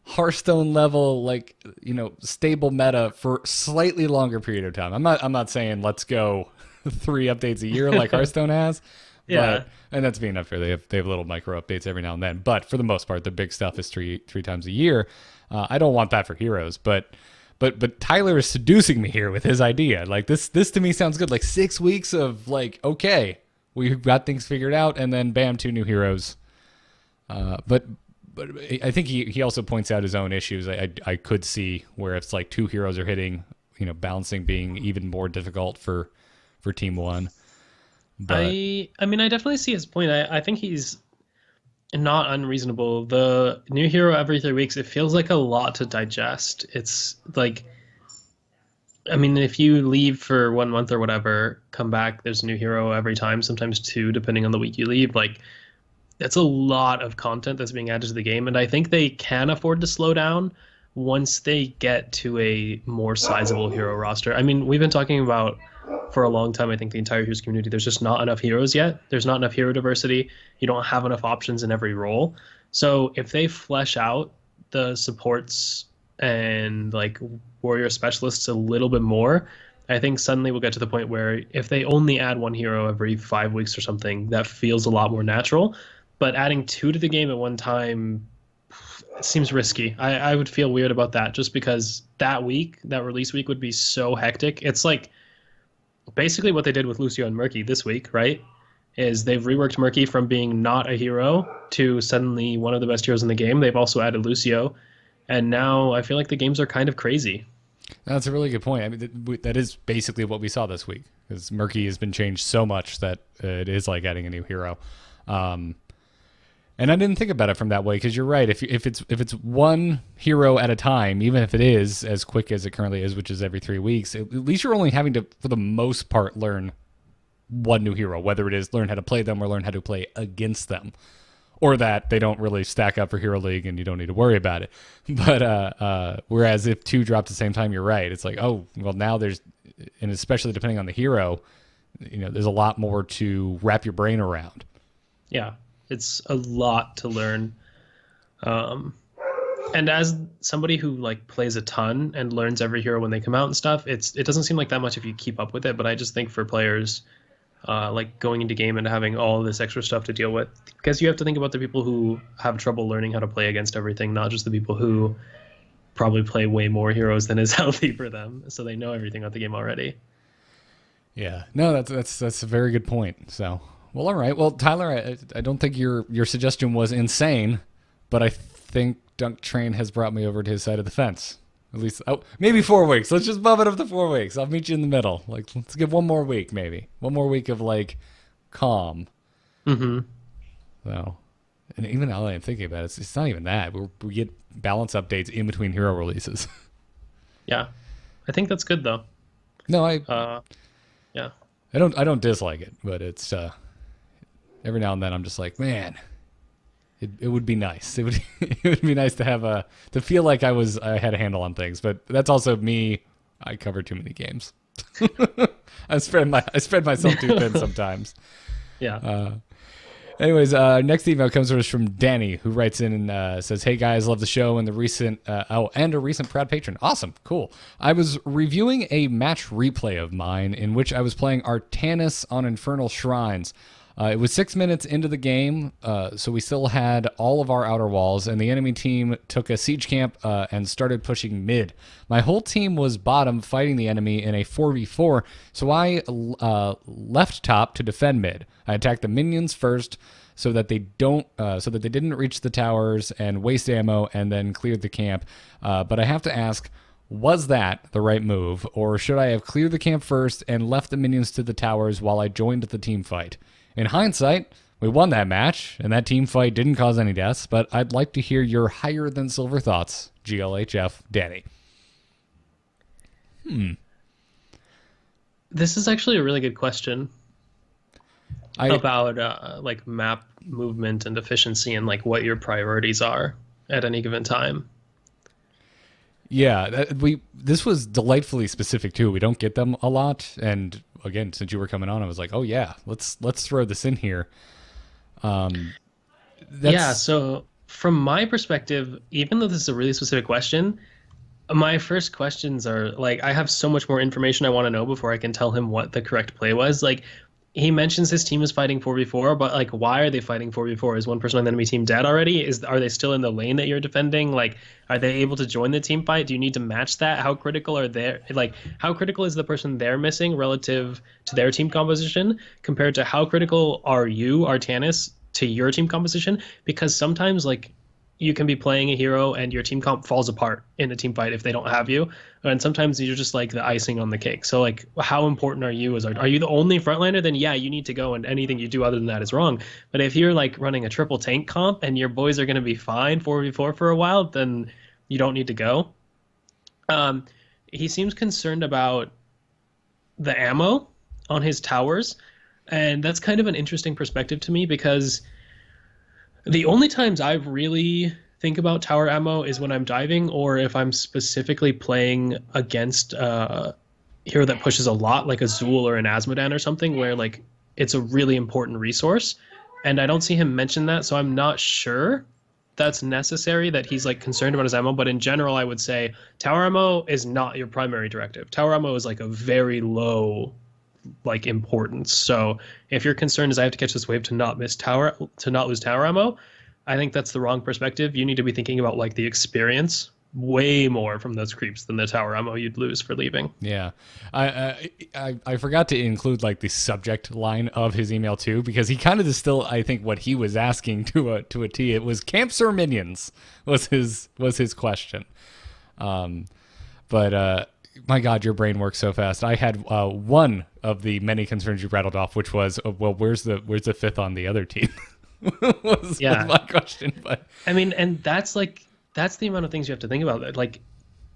Hearthstone level, like, you know, stable meta for slightly longer period of time. I'm not saying let's go 3 updates a year like Hearthstone has. Yeah. But, and that's being unfair. They have little micro updates every now and then. But for the most part, the big stuff is three times a year. I don't want that for Heroes, but Tyler is seducing me here with his idea. Like this to me sounds good. Like 6 weeks of like, okay, we've got things figured out, and then bam, 2 new heroes. But I think he also points out his own issues. I could see where it's like 2 heroes are hitting, you know, balancing being even more difficult for Team 1. But I mean, I definitely see his point. I think he's not unreasonable. The new hero every 3 weeks, it feels like a lot to digest. It's like, I mean, if you leave for 1 month or whatever, come back, there's a new hero every time, sometimes 2, depending on the week you leave. Like, that's a lot of content that's being added to the game, and I think they can afford to slow down once they get to a more sizable hero roster. I mean, we've been talking about for a long time, I think the entire Heroes community, there's just not enough heroes yet. There's not enough hero diversity. You don't have enough options in every role. So if they flesh out the supports and like warrior specialists a little bit more, I think suddenly we'll get to the point where if they only add 1 hero every 5 weeks or something, that feels a lot more natural. But adding 2 to the game at one time, it seems risky. I would feel weird about that just because that week, that release week would be so hectic. It's like basically what they did with Lucio and Murky this week, right? Is they've reworked Murky from being not a hero to suddenly one of the best heroes in the game. They've also added Lucio, and now I feel like the games are kind of crazy. that's a really good point. I mean, that is basically what we saw this week, because Murky has been changed so much that it is like adding a new hero. And I didn't think about it from that way, because you're right. If it's 1 hero at a time, even if it is as quick as it currently is, which is every 3 weeks, at least you're only having to, for the most part, learn 1 new hero, whether it is learn how to play them or learn how to play against them, or that they don't really stack up for Hero League and you don't need to worry about it. But whereas if 2 drop at the same time, you're right. It's like, oh, well, now there's, and especially depending on the hero, you know, there's a lot more to wrap your brain around. Yeah. It's a lot to learn. And as somebody who like plays a ton and learns every hero when they come out and stuff, it doesn't seem like that much if you keep up with it. But I just think for players like going into game and having all this extra stuff to deal with, because you have to think about the people who have trouble learning how to play against everything, not just the people who probably play way more heroes than is healthy for them. So they know everything about the game already. Yeah, no, that's a very good point. So. Well, all right. Well, Tyler, I don't think your suggestion was insane, but I think DunkTrain has brought me over to his side of the fence. At least, maybe 4 weeks. Let's just bump it up to 4 weeks. I'll meet you in the middle. Like, let's give 1 more week, maybe 1 more week of like calm. Mm-hmm. So, and even now that I'm thinking about it, it's not even that. We get balance updates in between hero releases. Yeah, I think that's good though. No, yeah. I don't dislike it, but it's every now and then I'm just like, man, it would be nice. It would be nice to have to feel like I had a handle on things. But that's also me. I cover too many games. I spread myself too thin sometimes. Yeah. Anyways, next email comes to us from Danny, who writes in and says, "Hey guys, love the show and the recent and a recent proud patron. Awesome, cool. I was reviewing a match replay of mine in which I was playing Artanis on Infernal Shrines. It was 6 minutes into the game, so we still had all of our outer walls, and the enemy team took a siege camp and started pushing mid. My whole team was bottom fighting the enemy in a 4v4, so I left top to defend mid. I attacked the minions first so that they didn't reach the towers and waste ammo, and then cleared the camp. But I have to ask, was that the right move, or should I have cleared the camp first and left the minions to the towers while I joined the team fight? In hindsight, we won that match, and that team fight didn't cause any deaths, but I'd like to hear your higher-than-silver thoughts, GLHF Danny." This is actually a really good question. about like map movement and efficiency and like what your priorities are at any given time. Yeah, this was delightfully specific too. We don't get them a lot, and again, since you were coming on, I was like, oh yeah, let's throw this in here. Yeah, so from my perspective, even though this is a really specific question, my first questions are like, I have so much more information I want to know before I can tell him what the correct play was. Like, he mentions his team is fighting 4v4, but like, why are they fighting 4v4? Is one person on the enemy team dead already? Are they still in the lane that you're defending? Like, are they able to join the team fight? Do you need to match that? How critical are they? Like, how critical is the person they're missing relative to their team composition compared to how critical are you, Artanis, to your team composition? Because sometimes like you can be playing a hero and your team comp falls apart in a team fight if they don't have you, and sometimes you're just like the icing on the cake. So like, how important are you? Are you the only frontliner? Then yeah, you need to go, and anything you do other than that is wrong. But if you're like running a triple tank comp and your boys are going to be fine 4v4 for a while, then you don't need to go. He seems concerned about the ammo on his towers, and that's kind of an interesting perspective to me, because the only times I really think about tower ammo is when I'm diving, or if I'm specifically playing against a hero that pushes a lot, like a Zool or an Asmodan or something, where like it's a really important resource. And I don't see him mention that, so I'm not sure that's necessary, that he's like concerned about his ammo. But in general, I would say tower ammo is not your primary directive. Tower ammo is like a very low like importance. So if your concern is I have to catch this wave to not lose tower ammo, I think that's the wrong perspective. You need to be thinking about like the experience way more from those creeps than the tower ammo you'd lose for leaving. Yeah, I forgot to include like the subject line of his email too, because he kind of distilled, I think, what he was asking to a T. It was camps or minions was his question. But my God, your brain works so fast. I had one of the many concerns you rattled off, which was, well, where's the fifth on the other team? was my question. But I mean, and that's the amount of things you have to think about. Like,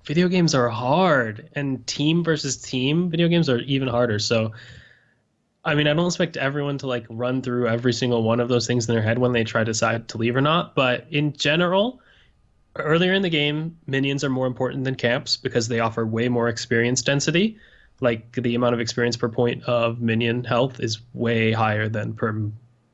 video games are hard, and team versus team video games are even harder. So, I mean, I don't expect everyone to like run through every single one of those things in their head when they try to decide to leave or not. But in general, earlier in the game, minions are more important than camps because they offer way more experience density. Like, the amount of experience per point of minion health is way higher than per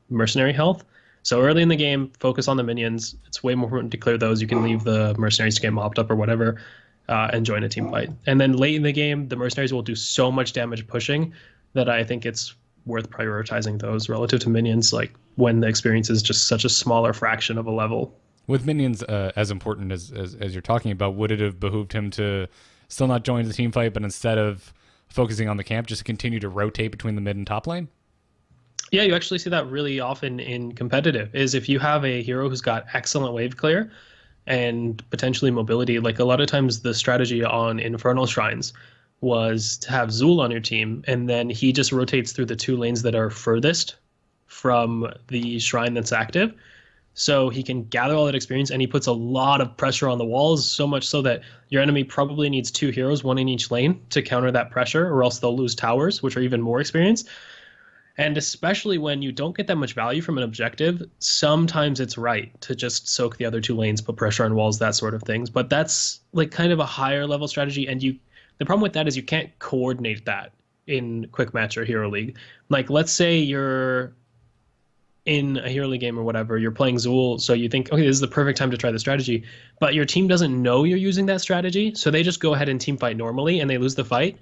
mercenary health. So early in the game, focus on the minions. It's way more important to clear those. You can leave the mercenaries to get mopped up or whatever, and join a team fight. And then late in the game, the mercenaries will do so much damage pushing that I think it's worth prioritizing those relative to minions, like when the experience is just such a smaller fraction of a level. With minions as important as you're talking about, would it have behooved him to still not join the team fight, but instead of focusing on the camp, just continue to rotate between the mid and top lane? Yeah, you actually see that really often in competitive, is if you have a hero who's got excellent wave clear and potentially mobility, like a lot of times the strategy on Infernal Shrines was to have Zool on your team, and then he just rotates through the two lanes that are furthest from the shrine that's active. So he can gather all that experience, and he puts a lot of pressure on the walls, so much so that your enemy probably needs two heroes, one in each lane, to counter that pressure, or else they'll lose towers, which are even more experience. And especially when you don't get that much value from an objective, sometimes it's right to just soak the other two lanes, put pressure on walls, that sort of things. But that's like kind of a higher level strategy, and the problem with that is you can't coordinate that in Quick Match or Hero League. Like, let's say you're in a Hero League game or whatever, you're playing Zool, so you think, okay, this is the perfect time to try the strategy, but your team doesn't know you're using that strategy, so they just go ahead and team fight normally, and they lose the fight.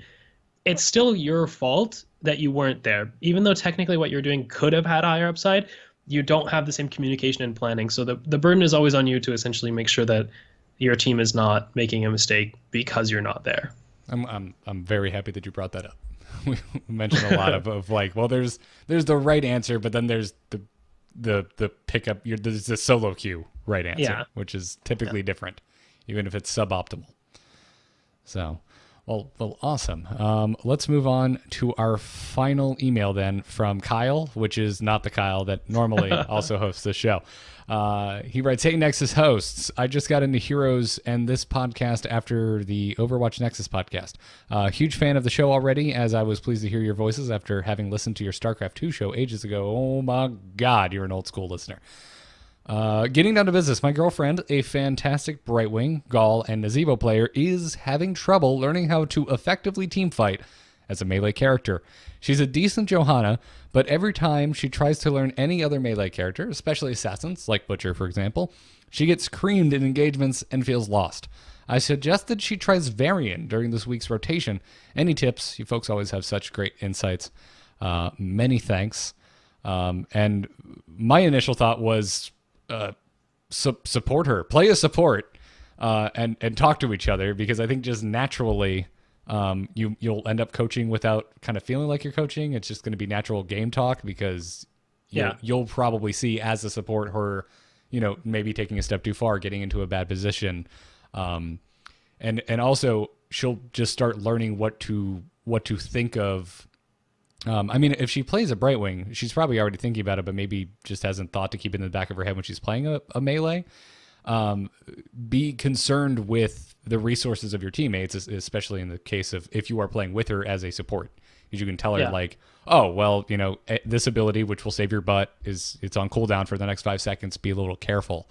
It's still your fault that you weren't there. Even though technically what you're doing could have had a higher upside, you don't have the same communication and planning. So the burden is always on you to essentially make sure that your team is not making a mistake because you're not there. I'm very happy that you brought that up. We mentioned a lot of like, well, there's the right answer, but then there's the pickup. There's the solo queue right answer, which is typically different, even if it's suboptimal. So, Well, awesome. Let's move on to our final email then from Kyle, which is not the Kyle that normally also hosts the show. He writes, "Hey, Nexus hosts. I just got into Heroes and this podcast after the Overwatch Nexus podcast. Huge fan of the show already, as I was pleased to hear your voices after having listened to your StarCraft 2 show ages ago. Oh my God, you're an old school listener. Getting down to business, my girlfriend, a fantastic Brightwing, Gaul, and Nazeebo player, is having trouble learning how to effectively teamfight as a melee character. She's a decent Johanna, but every time she tries to learn any other melee character, especially assassins, like Butcher, for example, she gets creamed in engagements and feels lost. I suggested she tries Varian during this week's rotation. Any tips? You folks always have such great insights. Many thanks." And my initial thought was, support her, play a support, and talk to each other, because I think just naturally you'll end up coaching without kind of feeling like you're coaching. It's just going to be natural game talk, because you'll probably see as a support her, maybe taking a step too far, getting into a bad position, and also she'll just start learning what to think of. I mean, if she plays a Brightwing, she's probably already thinking about it, but maybe just hasn't thought to keep it in the back of her head when she's playing a melee. Be concerned with the resources of your teammates, especially in the case of if you are playing with her as a support. Because you can tell her, like, oh, well, this ability, which will save your butt, it's on cooldown for the next 5 seconds. Be a little careful.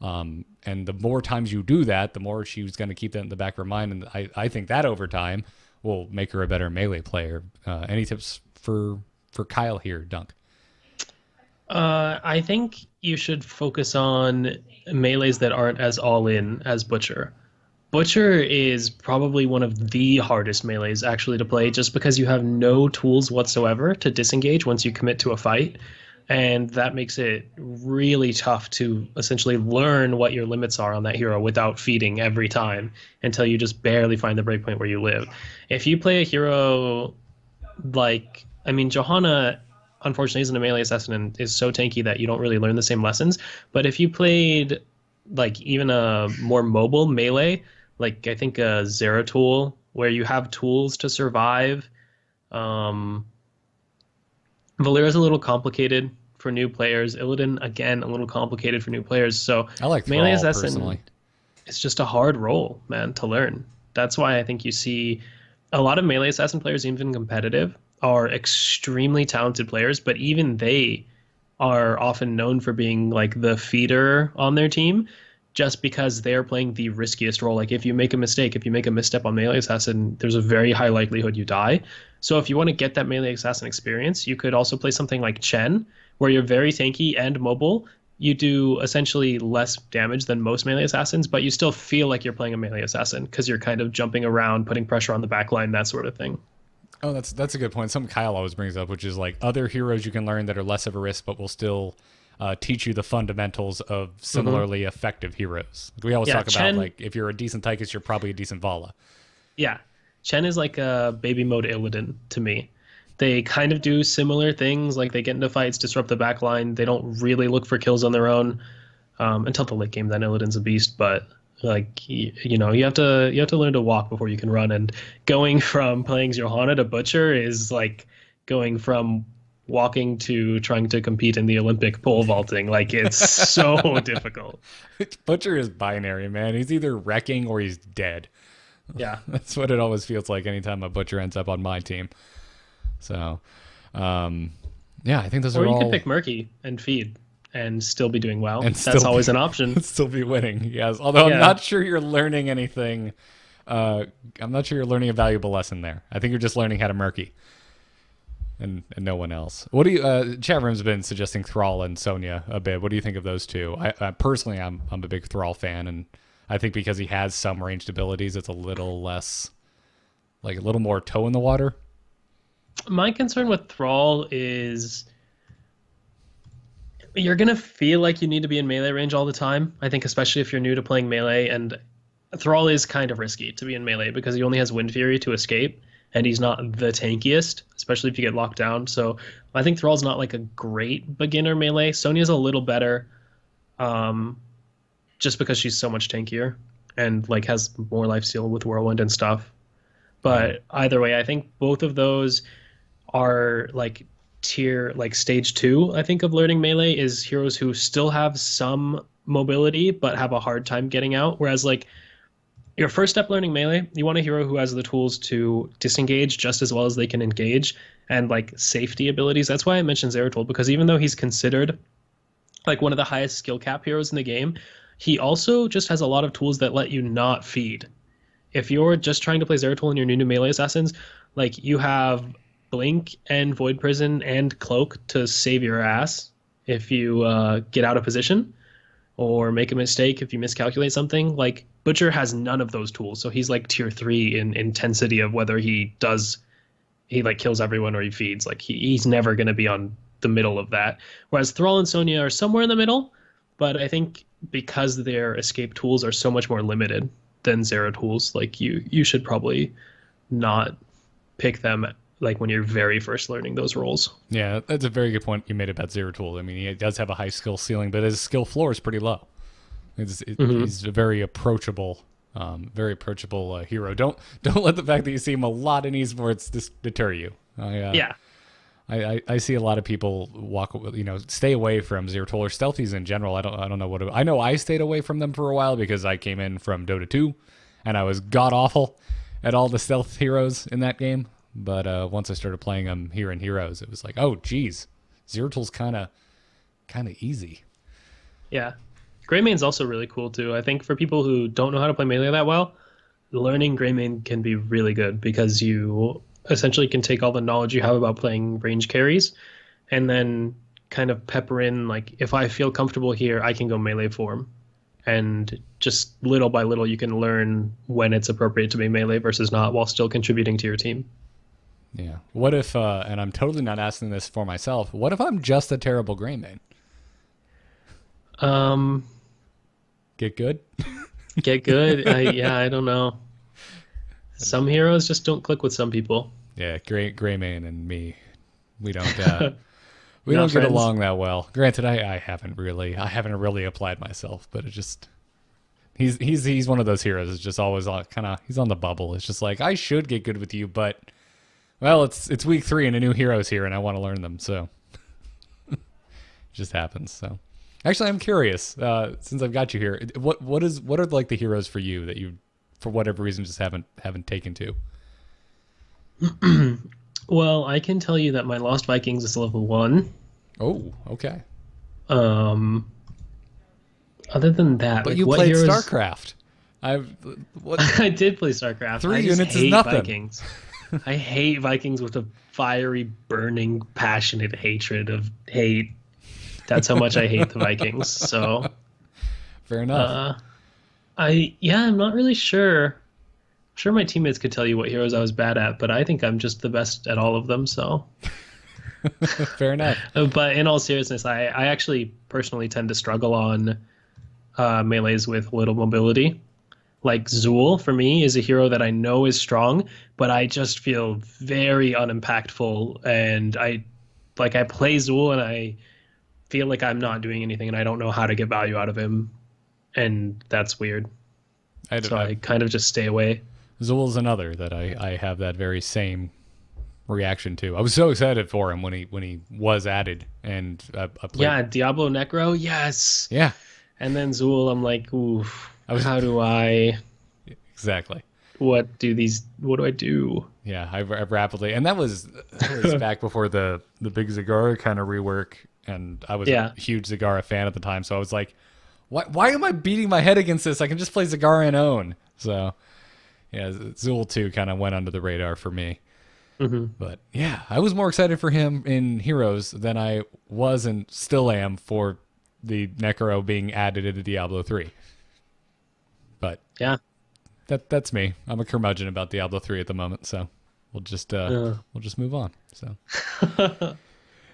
And the more times you do that, the more she's going to keep that in the back of her mind. And I think that over time will make her a better melee player. Any tips for Kyle here, Dunk? I think you should focus on melees that aren't as all-in as Butcher. Butcher is probably one of the hardest melees actually to play, just because you have no tools whatsoever to disengage once you commit to a fight. And that makes it really tough to essentially learn what your limits are on that hero without feeding every time until you just barely find the breakpoint where you live. If you play a hero Johanna, unfortunately, isn't a melee assassin and is so tanky that you don't really learn the same lessons. But if you played even a more mobile melee, I think a Zeratul, where you have tools to survive, Valera's a little complicated for new players. Illidan, again, a little complicated for new players. So I like melee Thrall, assassin, personally. It's just a hard role, man, to learn. That's why I think you see a lot of melee assassin players, even competitive, are extremely talented players, but even they are often known for being the feeder on their team, just because they're playing the riskiest role. If you make a mistake, if you make a misstep on melee assassin, there's a very high likelihood you die. So if you want to get that melee assassin experience, you could also play something like Chen, where you're very tanky and mobile. You do essentially less damage than most melee assassins, but you still feel like you're playing a melee assassin because you're kind of jumping around, putting pressure on the backline, that sort of thing. Oh, that's a good point. Something Kyle always brings up, which is other heroes you can learn that are less of a risk, but will still teach you the fundamentals of similarly effective heroes. We always talk Chen, about if you're a decent Tychus, you're probably a decent Vala. Yeah, Chen is like a baby mode Illidan to me. They kind of do similar things, they get into fights, disrupt the backline. They don't really look for kills on their own until the late game. Then Illidan's a beast, but you have to learn to walk before you can run. And going from playing Johanna to Butcher is going from walking to trying to compete in the Olympic pole vaulting. It's so difficult. Butcher is binary, man. He's either wrecking or he's dead. Yeah, that's what it always feels like anytime a Butcher ends up on my team. So, I think those are all. Or you could pick Murky and feed and still be doing well. That's always an option. Still be winning, yes. Although I'm not sure you're learning anything. I'm not sure you're learning a valuable lesson there. I think you're just learning how to Murky. And no one else. What do you? Chat room's been suggesting Thrall and Sonya a bit. What do you think of those two? I personally, I'm a big Thrall fan, and I think because he has some ranged abilities, it's a little less, a little more toe in the water. My concern with Thrall is you're gonna feel like you need to be in melee range all the time. I think especially if you're new to playing melee, and Thrall is kind of risky to be in melee because he only has Wind Fury to escape. And he's not the tankiest, especially if you get locked down. So I think Thrall's not a great beginner melee. Sonya's a little better, just because she's so much tankier and has more lifesteal with Whirlwind and stuff. But either way, I think both of those are like stage 2, I think, of learning melee is heroes who still have some mobility but have a hard time getting out. Whereas like your first step learning melee, you want a hero who has the tools to disengage just as well as they can engage, and like safety abilities. That's why I mentioned Zeratul, because even though he's considered like one of the highest skill cap heroes in the game, he also just has a lot of tools that let you not feed. If you're just trying to play Zeratul and you're new to melee assassins, like you have Blink and Void Prison and Cloak to save your ass if you get out of position or make a mistake if you miscalculate something. Like Butcher has none of those tools, so he's like tier 3 in intensity of whether he like kills everyone or he feeds. Like he's never going to be on the middle of that. Whereas Thrall and Sonya are somewhere in the middle, but I think because their escape tools are so much more limited than Zeratul's, like you should probably not pick them like when you're very first learning those roles. Yeah, that's a very good point you made about Zeratul. I mean, he does have a high skill ceiling, but his skill floor is pretty low. He's a very approachable hero. Don't let the fact that you see him a lot in esports deter you. I see a lot of people stay away from Zeratul or stealthies in general. I don't know I know I stayed away from them for a while because I came in from Dota 2 and I was god awful at all the stealth heroes in that game. But once I started playing them here in Heroes, it was like, oh geez, Zeratul's kind of easy. Yeah. Greymaine's also really cool too. I think for people who don't know how to play melee that well, learning Greymane can be really good because you essentially can take all the knowledge you have about playing range carries and then kind of pepper in, like, if I feel comfortable here, I can go melee form. And just little by little, you can learn when it's appropriate to be melee versus not while still contributing to your team. Yeah. What if, and I'm totally not asking this for myself, what if I'm just a terrible Greymane? Get good? Get good? I don't know. Some heroes just don't click with some people. Yeah, Greymane and me, we don't we don't get along that well. Granted, I haven't really applied myself, but it just he's one of those heroes. It's just always he's on the bubble. It's just like, I should get good with you, but well, it's week 3 and a new hero's here, and I want to learn them, so it just happens. So actually, I'm curious. Since I've got you here, what are like the heroes for you that you, for whatever reason, just haven't taken to? Well, I can tell you that my Lost Vikings is level 1. Oh, okay. Other than that, but like, you played StarCraft. I did play StarCraft. 3 units is nothing. Vikings. I hate Vikings with a fiery, burning, passionate hatred of hate. That's how much I hate the Vikings. So, fair enough. I'm not really sure. I'm sure my teammates could tell you what heroes I was bad at, but I think I'm just the best at all of them. So, fair enough. But in all seriousness, I actually personally tend to struggle on melees with little mobility. Like Zool, for me, is a hero that I know is strong, but I just feel very unimpactful. And I play Zool and I feel like I'm not doing anything and I don't know how to get value out of him. And that's weird. I kind of just stay away. Zool's another that I have that very same reaction to. I was so excited for him when he was added, and I played. Yeah, Diablo Necro, yes. Yeah. And then Zool, I'm like, oof. How do I... Exactly. What do I do? Yeah, I rapidly... And that was back before the big Zagara kind of rework, and I was a huge Zagara fan at the time, so I was like, why am I beating my head against this? I can just play Zagara and own. So, yeah, Zool 2 kind of went under the radar for me. Mm-hmm. But, yeah, I was more excited for him in Heroes than I was and still am for the Necro being added into Diablo 3. But yeah, that's me. I'm a curmudgeon about Diablo 3 at the moment, so we'll just move on. So,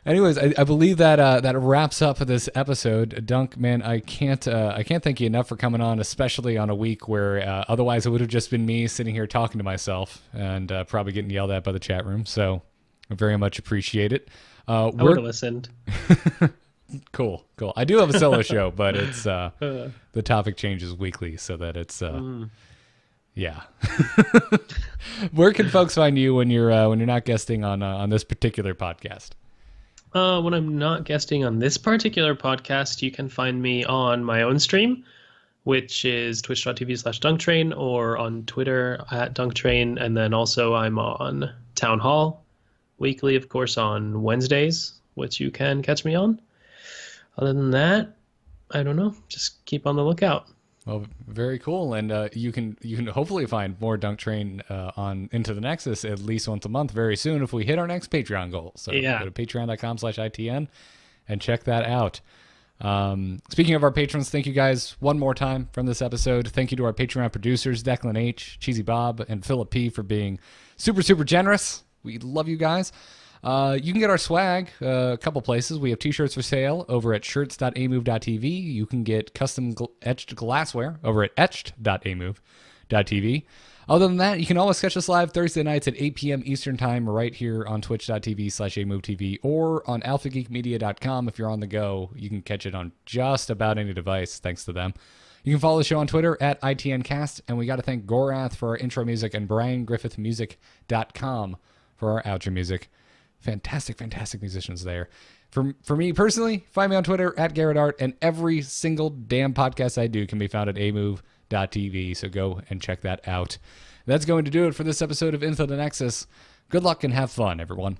anyways, I believe that wraps up this episode. Dunk, man, I can't thank you enough for coming on, especially on a week where otherwise it would have just been me sitting here talking to myself and probably getting yelled at by the chat room. So I very much appreciate it. I would have listened. Cool. I do have a solo show, but it's the topic changes weekly so that it's Yeah. Where can folks find you when you're not guesting on this particular podcast? When I'm not guesting on this particular podcast, you can find me on my own stream, which is twitch.tv/DunkTrain, or on Twitter at DunkTrain. And then also I'm on Town Hall weekly, of course, on Wednesdays, which you can catch me on. Other than that, I don't know. Just keep on the lookout. Well, very cool, and you can hopefully find more DunkTrain on Into the Nexus at least once a month very soon if we hit our next Patreon goal. So Yeah. go to patreon.com/ITN and check that out. Speaking of our patrons, thank you guys one more time from this episode. Thank you to our Patreon producers, Declan H, Cheesy Bob, and Philip P for being super, super generous. We love you guys. You can get our swag a couple places. We have t-shirts for sale over at shirts.amove.tv. You can get custom etched glassware over at etched.amove.tv. Other than that, you can always catch us live Thursday nights at 8 p.m. Eastern Time right here on twitch.tv/amovetv or on alphageekmedia.com. If you're on the go, you can catch it on just about any device, thanks to them. You can follow the show on Twitter at ITNcast, and we got to thank Gorath for our intro music and BrianGriffithMusic.com for our outro music. Fantastic, fantastic musicians there. For me personally, find me on Twitter at GarrettArt, and every single damn podcast I do can be found at amove.tv, so go and check that out. That's going to do it for this episode of Into the Nexus. Good luck and have fun, everyone.